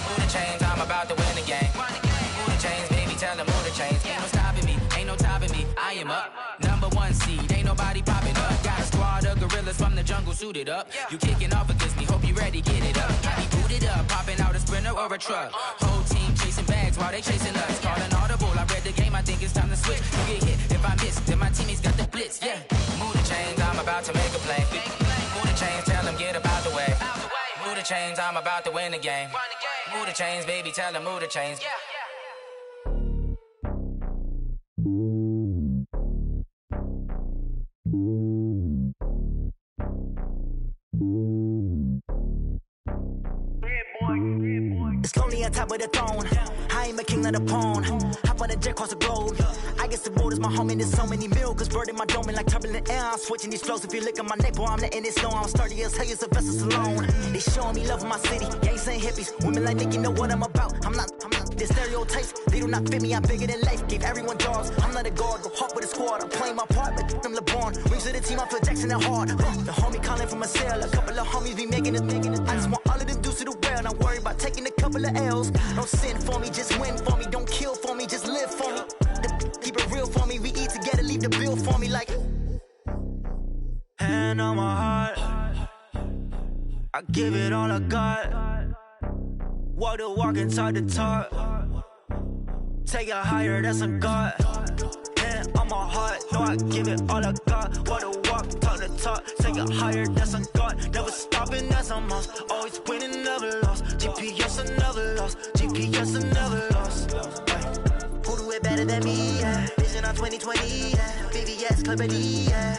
Move the chains, I'm about to win the game. Move the chains, baby, tell them move the chains. Ain't no stopping me, ain't no topping me. I am up, #1 seed, ain't nobody popping up. Got a squad of gorillas from the jungle suited up. You kicking off against me, hope you ready, get it up. Be booted up, popping out a Sprinter or a truck. Whole team chasing bags while they chasing us. Calling audible, I read the game, I think it's time to switch. You get hit, if I miss, then my teammates got the blitz, yeah. Move the chains, I'm about to make a play. Move the chains, tell them get up out the way. Move the chains, I'm about to win the game. Move the chains, baby, tell them move the chains. It's lonely on top of the throne. I ain't a king of the pawn. Hop on a jet across the globe. I guess the road is my home and there's so many miracles burning my dome like turbulent air. I'm switching these flows. If you look at my neck, boy, I'm letting it slow. I'm sturdy as hell, it's a vessel alone. They showing me love in my city. Gangs and hippies, women like Nick, you know what I'm about. I'm not. The stereotypes, they do not fit me. I'm bigger than life. Gave everyone jobs. I'm not a guard. Go hard with a squad. I'm playing my part, but I'm LeBron. Rings to the team, I feel Jackson and hard. The homie calling from a cell. A couple of homies be making it. I just want all of them dudes to the well. Not worry about taking a couple of L's. Don't sin for me, just win for me. Don't kill for me, just live for me. Keep it real for me. We eat together, leave the bill for me like. Hand on my heart, I give it all I got. Walk the walk and talk the talk. Take it higher, that's a God. Hand on my heart, no, I give it all I got. Walk the walk, talk the talk. Take it higher, that's a God. Never stopping, that's a must. Always winning, never lost. GPS, I never lost. GPS, I never lost. Who do it better than me? Yeah. Vision on 2020. Yeah. VVS, Clarity. Yeah.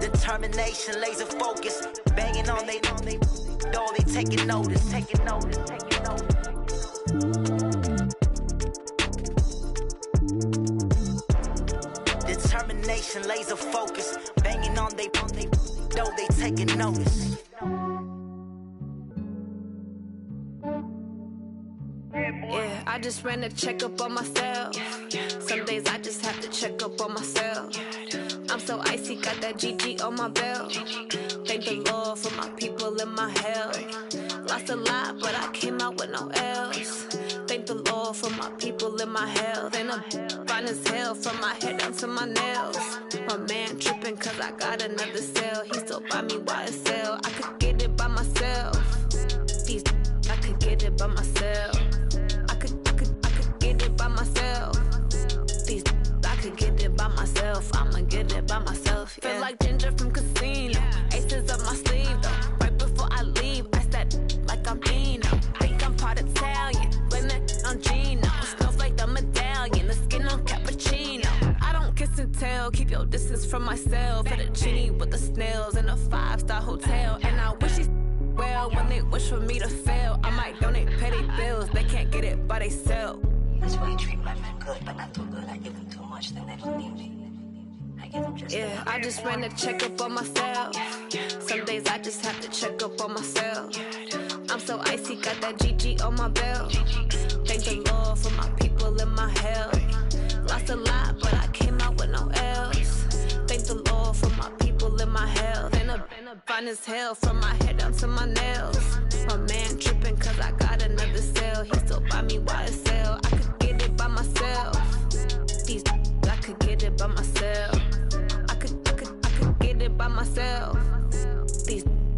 Determination, laser focus. Banging on they door, they taking notice. Taking notice. taking notice. Yeah, I just ran a checkup on myself. Some days I just have to check up on myself. I'm so icy, got that GG on my belt. Thank the Lord for my people and my health. Lost a lot, but I came out with no L's. Thank the Lord for my people and my health. And I'm fine as hell from my head down to my nails. My man tripping cause I got another cell. He still buy me YSL. I could get it by myself. I could get it by myself. I could get it by myself. I could get it by myself. I'ma get it by myself. Yeah. Feel like Ginger from Casino. Aces up my sleeve though. Right before I leave, I said like I'm Dino. Think I'm part Italian. Blame it on Gino. Snowflake the medallion. The skin on cappuccino. I don't kiss and tell. Keep your distance from myself. At a genie with the snails in a 5-star hotel. And I wish he's well when they wish for me to fail. I might donate, pay their bills. They can't get it by they self. That's why you treat my men good, but not too good. I give them too much, then they don't need me. I give them just yeah, I just ran a checkup on myself. Some days I just have to check up on myself. I'm so icy, got that GG on my belt. Thank the Lord for my people and my health. Lost a lot, but I came out with no L's. Thank the Lord for my people and my health. And I'm fine as hell from my head down to my nails. My man tripping cause I got another cell. He still buy me YSL. I could get it by myself. I could get it by myself. I could get it by myself.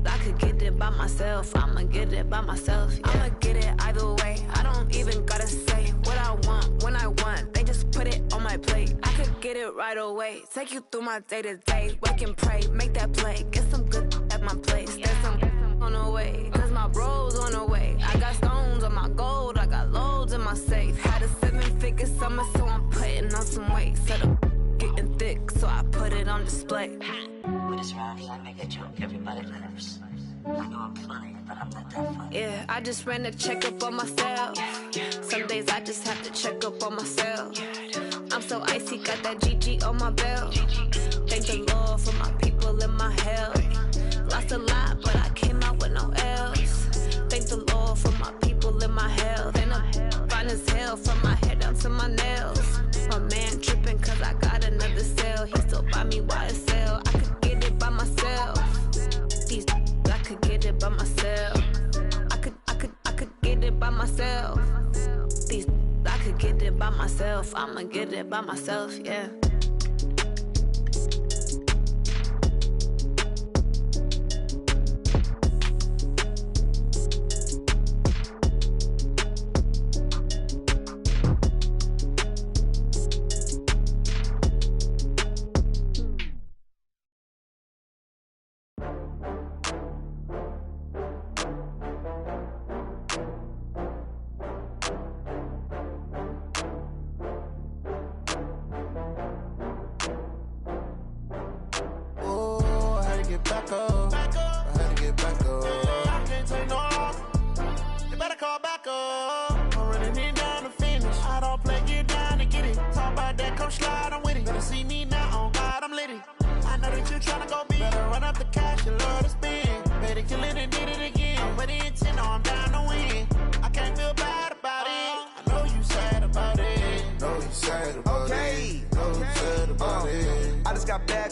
I could get it by myself. I'ma get it by myself. Yeah. I'ma get it either way. I don't even gotta say what I want when I want. They just put it on my plate. I could get it right away. Take you through my day to day. Wake and pray, make that play. Get some good at my place. There's some on the way. Cause my bros on the way. I got stones on my gold. I got loads in my safe. Had a 7-figure summer, so I'm putting on some weight. Set up getting thick, so I put it on display. With this round, I make a joke. Everybody laughs. I know I'm funny, but I'm not that funny. Yeah, I just ran a checkup on myself. Some days I just have to check up on myself. I'm so icy, got that GG on my belt. Thank the Lord for my people and my health. Lost a lot, but I came out with no L's. Thank the Lord for my people and my health. And I'm fine as hell from my head down to my nails. My man tripping cause I got another cell. He still buy me YSL. I could get it by myself. I could get it by myself. I could get it by myself. I could get it by myself. I'ma get it by myself, yeah.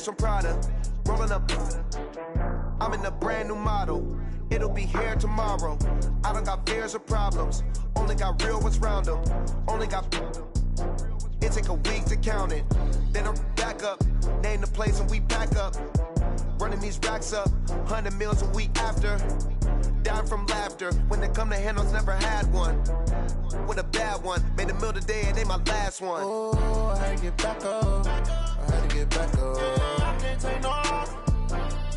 From Prada, rolling up. I'm in a brand new model. It'll be here tomorrow. I don't got fears or problems. Only got real ones round them. Only got. It take a week to count it. Then I'm back up. Name the place and we pack up. Running these racks up. 100 meals a week after. Dying from laughter. When they come to handles, never had one. With a bad one. Made a meal today and they my last one. Oh, I had to get back up. I had to get back up. I can't take no off.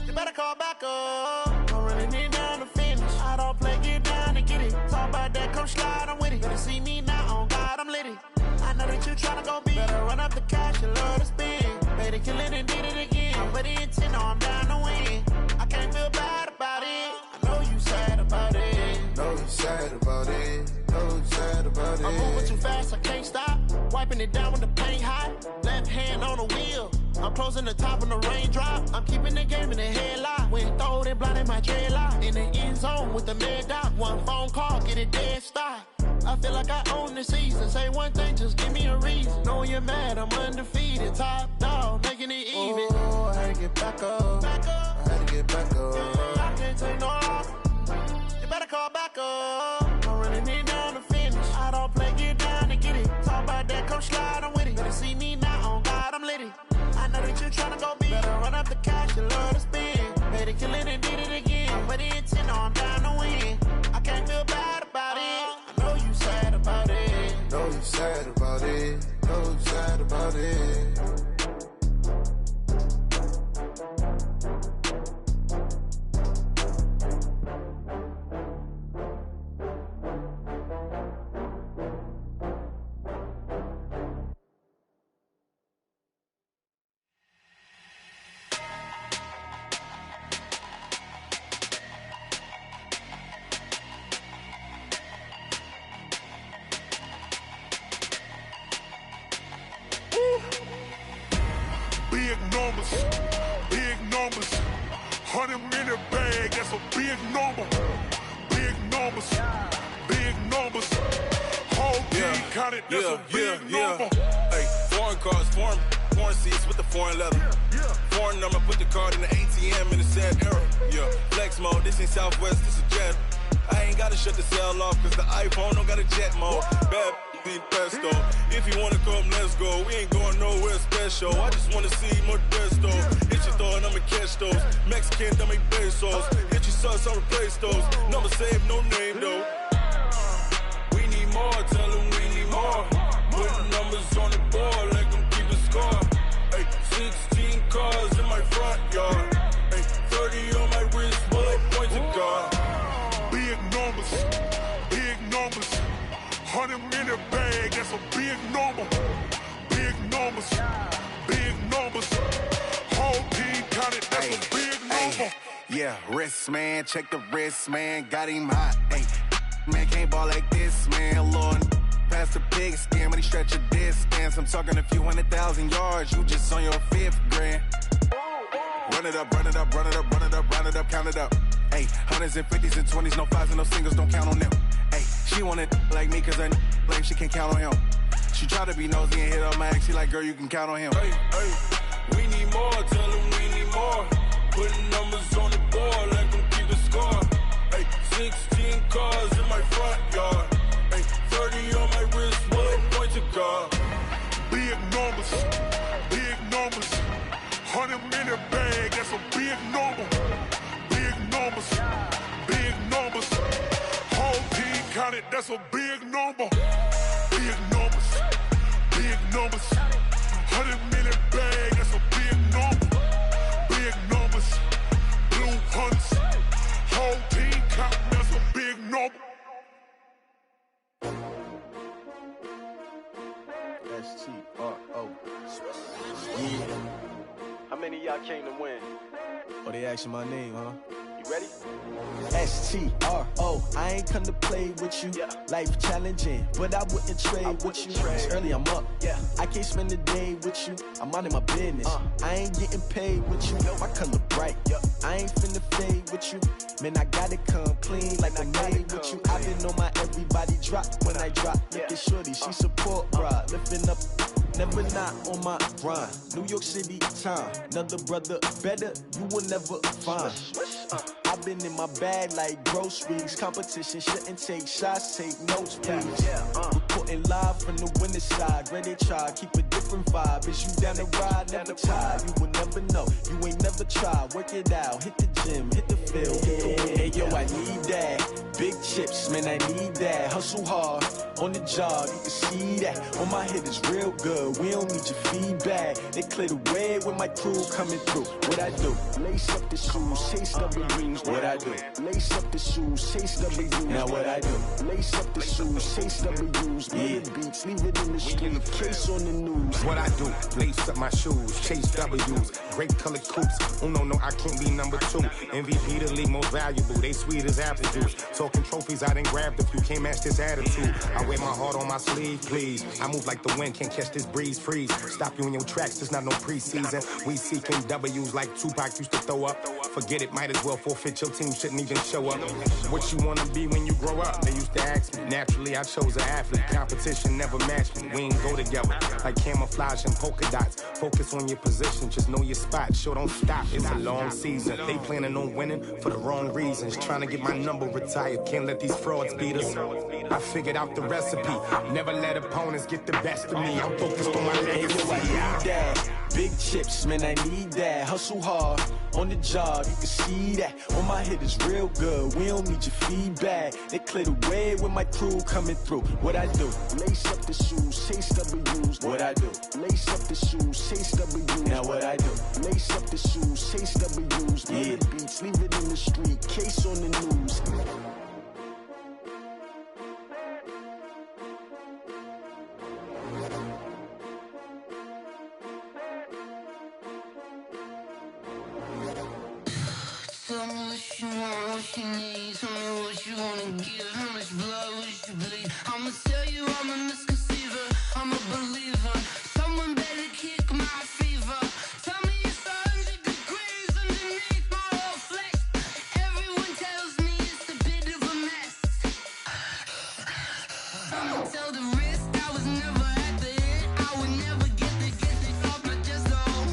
You better call back up. I'm running it down to finish. I don't play, get down to get it. Talk about that, come slide, I'm with it. Better see me now, on God, I'm litty. I know that you tryna go big. Better run up the cash, you love to spend. Better kill it and did it again. I'm with the intent, no, I'm down to win. I can't feel bad about it. I know you sad about it. Know you sad about it. Know you sad about it. I'm moving too fast, I can't stop. Wiping it down when the paint hot. Left hand on the wheel. I'm closing the top on the raindrop. I'm keeping the game in the headlock. When throwed and blinded my dreadlock. In the end zone with the mid dot. One phone call, get it dead stop. I feel like I own the season. Say one thing, just give me a reason. Knowing you're mad, I'm undefeated. Top dog, making it even. Oh, I had to get back up. I had to get back up. I can't take no off. You better call back up. I'm running it down to finish. I don't play, get down to get it. Talk about that, come slide, I'm with it. Better see me now, on God, I'm lit it. I know that you're tryna go big. Better run up the cash, you love to spend. Made it, kill it, and did it again. But the intent, I'm down to win. I can't feel bad about it. I know you sad about it. Know you sad about it. Know you sad about it. Big numbers, 100 in the bag, that's a big number. Big numbers, whole team counted, that's a big number. Hey, foreign cars, foreign seats with the foreign leather. Foreign number, put the card in the ATM in the sad era. Yeah, flex mode, this ain't Southwest, this a jet. I ain't gotta shut the cell off, cause the iPhone don't got a jet mode. Bad pesto. If you wanna come, let's go. We ain't going nowhere special. I just wanna see more pesto. Hit your thought, I'ma catch those. Mexican, I'ma make pesos. Hit your sus, I'll replace those. Number saved, no name though. We need more, tell them we need more. Putting numbers on the board, like them keep a score. Hey, 16 cars in my front yard. Hey, 30 on my wrist, bullet point to God. Big numbers, 100 in the bag, that's a big number. Big numbers, whole team counted, that's a big number. Yeah, wrist man, check the wrist man, got him hot. Ay, man can't ball like this, man. Lord, past the pig skin, but he stretch a distance. I'm talking a few 100,000 yards, you just on your 5th grand. Run it up, count it up. Ay, hundreds and 50s and 20s, no 5s and no singles, don't count on them. Ay, she want it like me, cause her like she can count on him. She try to be nosy and hit up my ex, she like, girl, you can count on him. Hey, we need more, tell them we need more. Putting numbers on the board, like them keep a score. Hey, 16 cars in my front yard. Hey, 30 on my wrist, bullet point to God. Big numbers, 100 in the bag, that's a big number. Big numbers, whole team counted, that's a big number. Big numbers, 100 in the bag, that's a big number. Big numbers, blue hunts, whole team counting, that's a big number. STRO. Yeah. How many of y'all came to win? Oh, they asking my name, huh? You ready? STRO. I ain't come to play with you. Yeah. Life challenging, but I wouldn't trade with you. It's early, I'm up. Yeah. I can't spend the day with you. I'm minding my business. I ain't getting paid with you. My color bright. I ain't finna fade with you. Man, I gotta come clean like I'm made with you. I've been on my everybody drop when I drop. Look at shorty, she support ride. Lifting up, never not on my grind. New York City time. Another brother better, you will never find. I've been in my bag like groceries. Competition shouldn't take shots, take notes, please. Reporting live from the winning side. Ready to try, keep a different vibe. Is you down the ride, never tired. You will never know, you ain't never tried. Work it out, hit the gym, hit the field. Hey yo, I need that. Big chips, man, I need that. Hustle hard, on the job, you can see that. On my head is real good, we don't need your feedback. They clear the way with my crew coming through. What I do? Lace up the shoes, chase W's. What I do? Lace up the shoes, chase W's. Now what I do? Lace up the shoes, chase W's. Yeah. Beats, leave it in the street, case on the news. What I do? Lace up my shoes, chase W's. Great colored coops. Oh no, I can't be number 2. MVP the league most valuable. They sweet as apple juice. So talking trophies, I done grabbed a few. Can't match this attitude. I wear my heart on my sleeve, please. I move like the wind, can't catch this breeze, freeze. Stop you in your tracks, there's not no preseason. We seeking W's like Tupac used to throw up. Forget it, might as well forfeit. Your team shouldn't even show up. What you wanna be when you grow up? They used to ask me. Naturally, I chose an athlete. Competition never matched me. We ain't go together like camouflage and polka dots. Focus on your position, just know your spot. Sure, don't stop. It's a long season. They planning on winning for the wrong reasons. Trying to get my number retired. Can't let these frauds beat us. I figured out the recipe. Never let opponents get the best of me. I'm focused on my legacy. I need that. Big chips, man, I need that. Hustle hard on the job, you can see that. On my hit is real good, we don't need your feedback. They clear the way with my crew coming through. What I do? Lace up the shoes, chase W's. What I do? Lace up the shoes, chase W's. Now what I do? Lace up the shoes, chase W's. Yeah. The beats, leave it in the street, case on the news. Tell me what you want, what you need. Tell me what you wanna give. How much blood would you bleed? I'ma tell you I'm a misconceiver. I'm a believer. Someone better kick my fever. Tell me it's 100 degrees underneath my whole flesh. Everyone tells me it's a bit of a mess. I'ma tell the risk I was never at the end. I would never get this off my chest though.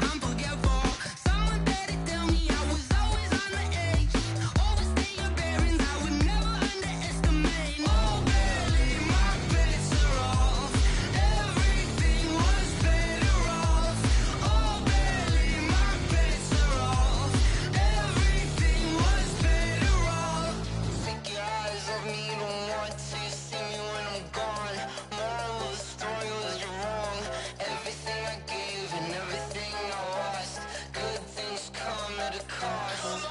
I'm forgetful. Someone better tell me I was always on the edge. Overstay your bearings, I would never underestimate. Oh, barely my bets are off. Everything was better off. Oh, barely my bets are off. Everything was better off. Take your eyes off me, don't want to see me when I'm gone. Moral of the story was you're wrong. Everything I gave and everything I lost. Good things come at a cost.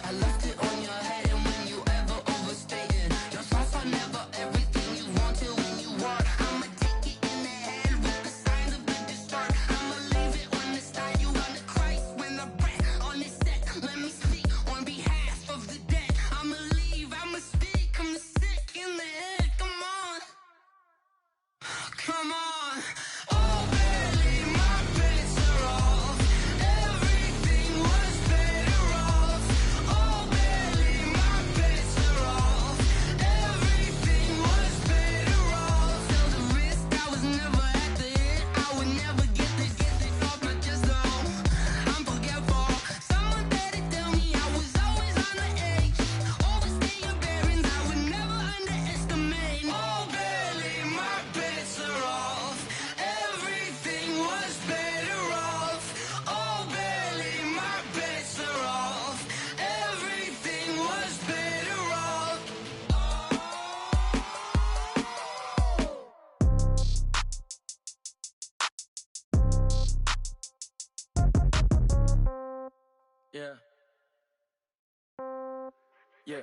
I left it on your head, and when you ever overstay it, your thoughts are never everything you wanted when you want. I'ma take it in the head with the signs of the distort. I'ma leave it on the side. You on the Christ when the breath on this set. Let me speak on behalf of the dead. I'ma leave, I'ma speak. I'm sick in the head. Come on, come on. Oh, barely my bets are off. Everything was better off. Oh, barely my bets are off. Everything was better off. Tell the risk I was never at the end. I would never get this off my chest though. I'm forgetful. Someone better tell me I was always on the edge. Overstay your bearings, I would never underestimate. Oh, barely my bets are off. Everything was better off. Oh, barely my bets are off. Everything was better off. Yeah. Yeah.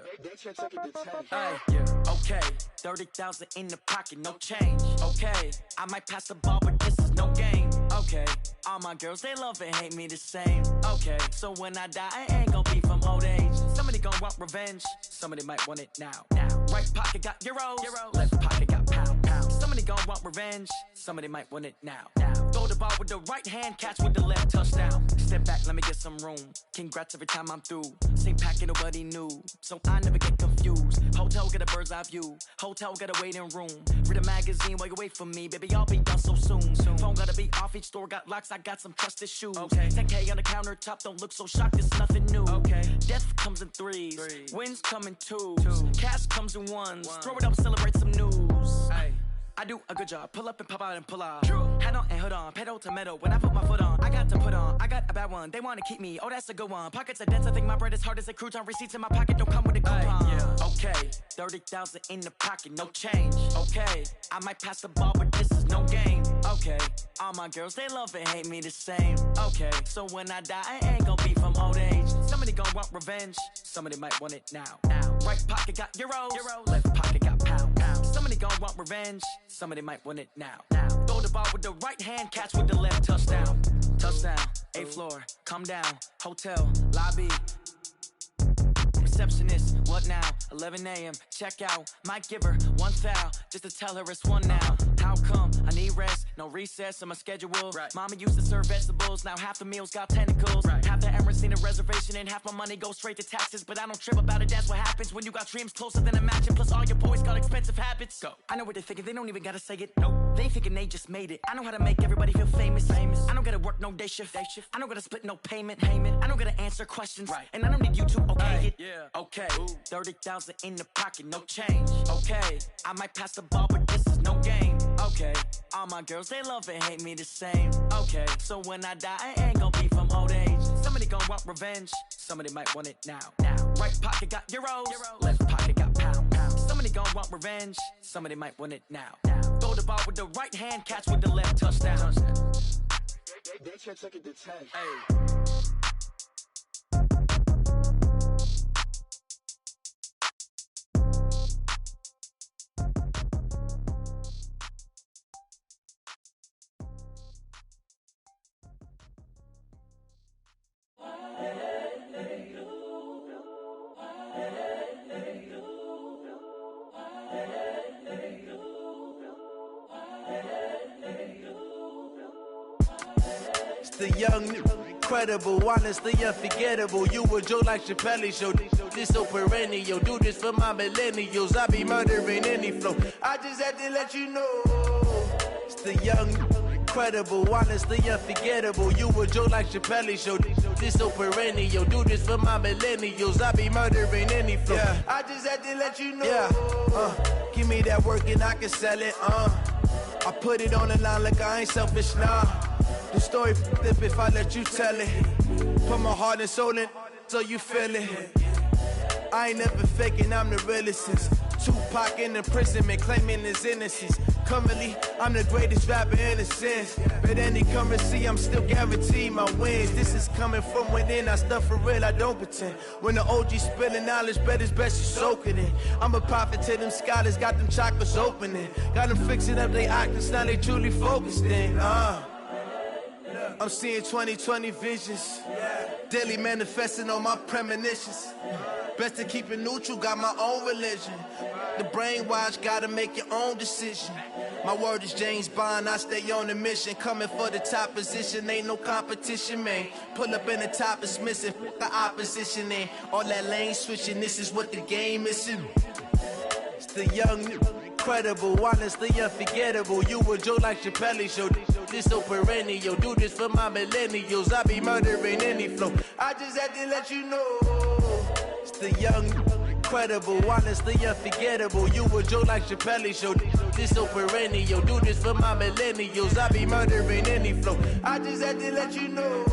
Hey, yeah. Okay. 30,000 in the pocket, no change. Okay. I might pass the ball, but this is no game. Okay. All my girls, they love and hate me the same. Okay. So when I die, I ain't gonna be from old age. Somebody gonna want revenge. Somebody might want it now. Right pocket got euros. Left pocket got pounds. Somebody gonna want revenge. Somebody might want it now. Throw the ball with the right hand, catch with the left, touchdown. Step back, let me get some room. Congrats every time I'm through. Same packet, nobody knew. So I never get confused. Hotel get a bird's eye view. Hotel get a waiting room. Read a magazine while you wait for me. Baby, I'll be done so soon. Phone gotta be off, each store got locks. I got some trusted shoes. 10K on the countertop, don't look so shocked, it's nothing new. Death comes in threes. Wins come in twos. Cash comes in ones. Throw it up, celebrate some news. I do a good job. Pull up and pop out and pull off. Hat on and hood on. Pedal to metal. When I put my foot on, I got to put on. I got a bad one. They want to keep me. Oh, that's a good one. Pockets are dense. I think my bread is hard as a crouton. Receipts in my pocket don't come with a coupon. Yeah. Okay. 30,000 in the pocket. No change. Okay. I might pass the ball, but this is no game. Okay. All my girls, they love and hate me the same. Okay. So when I die, I ain't gonna be from old age. Somebody gonna want revenge. Somebody might want it now. Right pocket got euros. Left pocket got pounds. Somebody gonna want revenge. Somebody might want it now. Throw the ball with the right hand, catch with the left, touchdown. Touchdown, 8th floor, come down, hotel, lobby. receptionist. What now? 11 a.m. Check out. Might give her one foul just to tell her it's one now. How come? I need rest. No recess in my schedule. Right. Mama used to serve vegetables. Now half the meals got tentacles. Right. Half the Emirates need a reservation and half my money goes straight to taxes. But I don't trip about it. That's what happens when you got dreams closer than a matching. Plus all your boys got expensive habits. Go. I know what they're thinking. They don't even gotta say it. Nope. They thinking they just made it. I know how to make everybody feel famous. I don't gotta work no day shift. I don't gotta split no payment. I don't gotta answer questions. Right. And I don't need you to okay it. Yeah. Okay. 30,000 in the pocket, no change. Okay. I might pass the ball, but this is no game. Okay. All my girls, they love and hate me the same. Okay. So when I die, I ain't gonna be from old age. Somebody gonna want revenge. Somebody might want it now. Right pocket got euros. Left pocket got pounds. Somebody gonna want revenge. Somebody might want it now. Throw the ball with the right hand, catch with the left, touchdown. They took it to 10. Hey. The young, incredible, honestly unforgettable. You a Joe like Chappelle show. This so perennial. Do this for my millennials. I be murdering any flow. I just had to let you know. It's the young, incredible, honestly unforgettable. You a Joe like Chappelle show. This so perennial. Do this for my millennials. I be murdering any flow. Yeah. I just had to let you know. Yeah. Give me that work and I can sell it. I put it on the line like I ain't selfish, nah. The story flip if I let you tell it. Put my heart and soul in so you feel it. I ain't never faking, I'm the realest since Tupac in imprisonment, claiming his innocence. Currently, I'm the greatest rapper in a sense. But any currency, I'm still guaranteed my wins. This is coming from within, I stuff for real, I don't pretend. When the OG spilling knowledge, bet it's best you soak it in. I'm a prophet to them scholars, got them chakras opening. Got them fixing up they octaves, now they truly focused in. I'm seeing 2020 visions. Daily manifesting on my premonitions. Best to keep it neutral, got my own religion. The brainwash, gotta make your own decision. My word is James Bond, I stay on the mission. Coming for the top position, ain't no competition, man. Pull up in the top, it's missing, fuck the opposition, and all that lane switching, this is what the game is. It's the young, incredible, honestly unforgettable. You a Joe like Chappelle show. This so perennial. Do this for my millennials. I be murdering any flow. I just had to let you know. It's the young, incredible, honestly unforgettable. You a Joe like Chappelle show. This so perennial. Do this for my millennials. I be murdering any flow. I just had to let you know.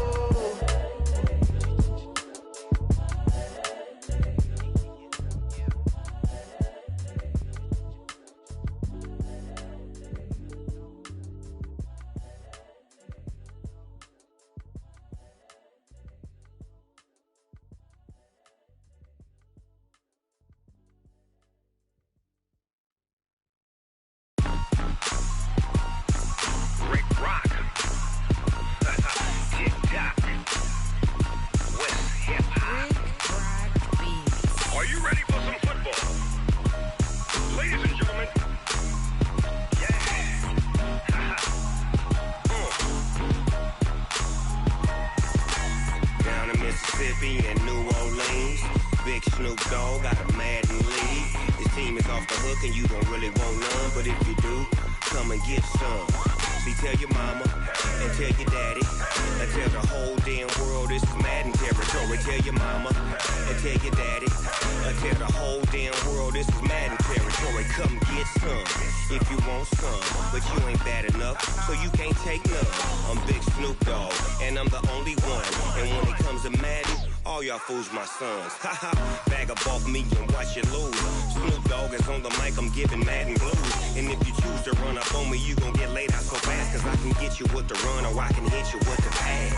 Fools my sons. Haha, bag up off me and watch you lose. Snoop Dogg is on the mic, I'm giving Madden blues. And if you choose to run up on me, you gon' get laid out so fast. Cause I can get you with the run or I can hit you with the pass.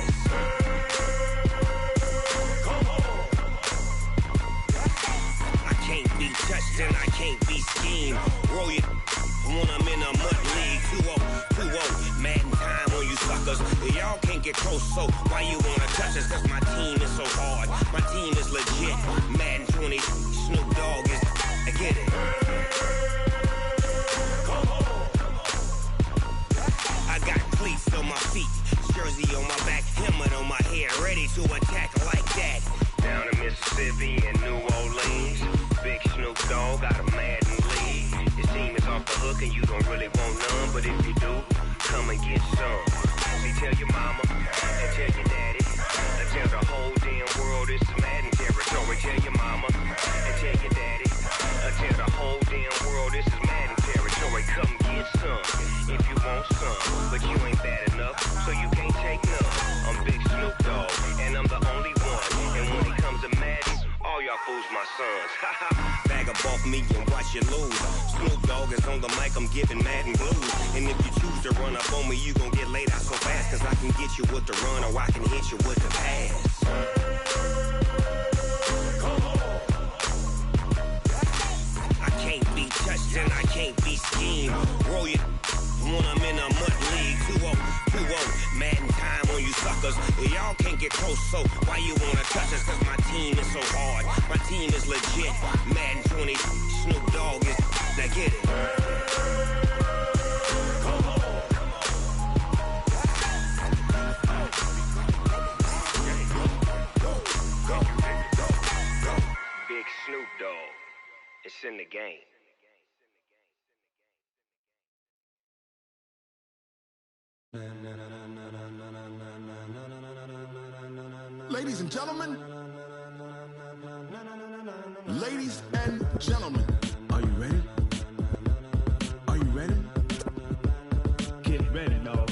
Come on. I can't be touched and I can't be schemed. Roll you when I'm in a mud league. 2-0, Madden time on you suckers. Y'all can't can't get close, so why you wanna touch us? Cause my team is so hard. My team is legit. Madden 20, Snoop Dogg is. I get it. I got cleats on my feet, jersey on my back, helmet on my head, ready to attack like that. Down in Mississippi and New Orleans, Big Snoop Dogg got a Madden league. Your team is off the hook and you don't really want none, but if you do, come and get some. See, tell your mama and tell your daddy, and tell the whole damn world it's Madden territory. Tell your mama and tell your daddy, and tell the whole damn world this is Madden territory. Come get some if you want some, but you ain't bad enough, so you can't take none. I'm Big Snoop Dogg, and I'm the only one. And when it comes to Madden, all y'all fools my sons. Bag up off me and watch you lose. Snoop Dogg is on the mic, I'm giving Madden blues. And if you choose to run up on me, you gon' get laid out so fast. Cause I can get you with the run or I can hit you with the pass. I can't be touched and I can't be schemed. Roll you when I'm in a mud league. 2-0, Madden time on you suckers. Y'all can't get close, so why you wanna touch us? Cause my team is so hard. My team is legit. Madden 20, Snoop Dogg is. Now get it. Big Snoop Dogg. It's in the game. Ladies and gentlemen, ladies and gentlemen, are you ready? Are you ready? Get ready, dog.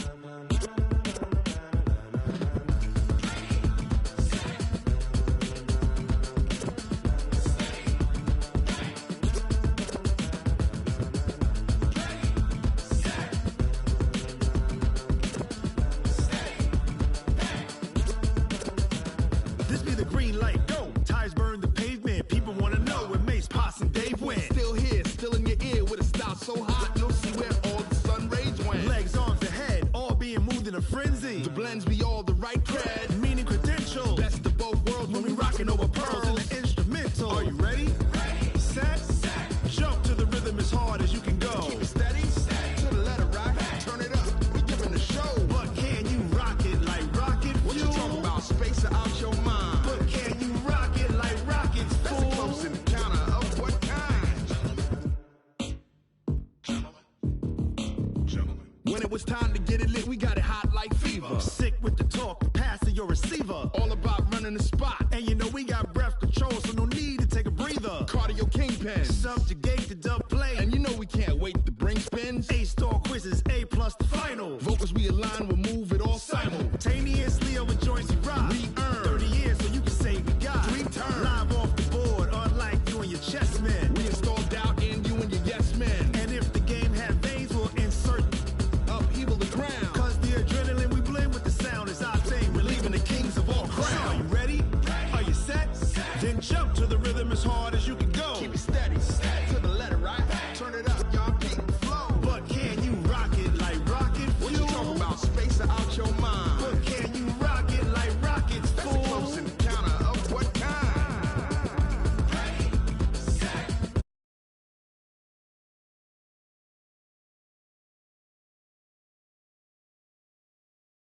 This be the green light, go. Tires burn the pavement. People wanna know where Mace, Potts, and Dave went. Still here, still in your ear with a style so hot, you'll see where all the sun rays went. Legs, arms, and head, all being moved in a frenzy. The blends be all the right cred, meaning credentials. Best of both worlds when we rockin' over pearls in the instrumental. Are you ready? Ready. Set. Jump to the rhythm as hard as you can go. Keep it steady. To the letter rock. Turn it up. We giving the show. But can you rock it like rocket fuel? What you talking about? Space or out your mind? But can you rock it like rockets, fool? That's a close encounter of what kind? When it was time to get it lit, we got it hot like fever. Sick with the talk, the pass of your receiver. All about running the spot. And you know we got breath control, so no need to take a breather. Cardio kingpin, subjugate the dub play. And you know we can't wait to bring spins. A-star quizzes, A+ the final. Vocals we align, we'll move it all simultaneously over joints we rock. We earn 30 years, so you can say we got 3 turns. Live off the board, unlike you and your chess men. We install doubt in you and your yes men. And if the game had veins, we'll insert upheaval the ground. Cause the adrenaline we blend with the sound is our thing. We're leaving the kings of all crowns. Are you ready? Are you set? Then jump to the rhythm as hard as you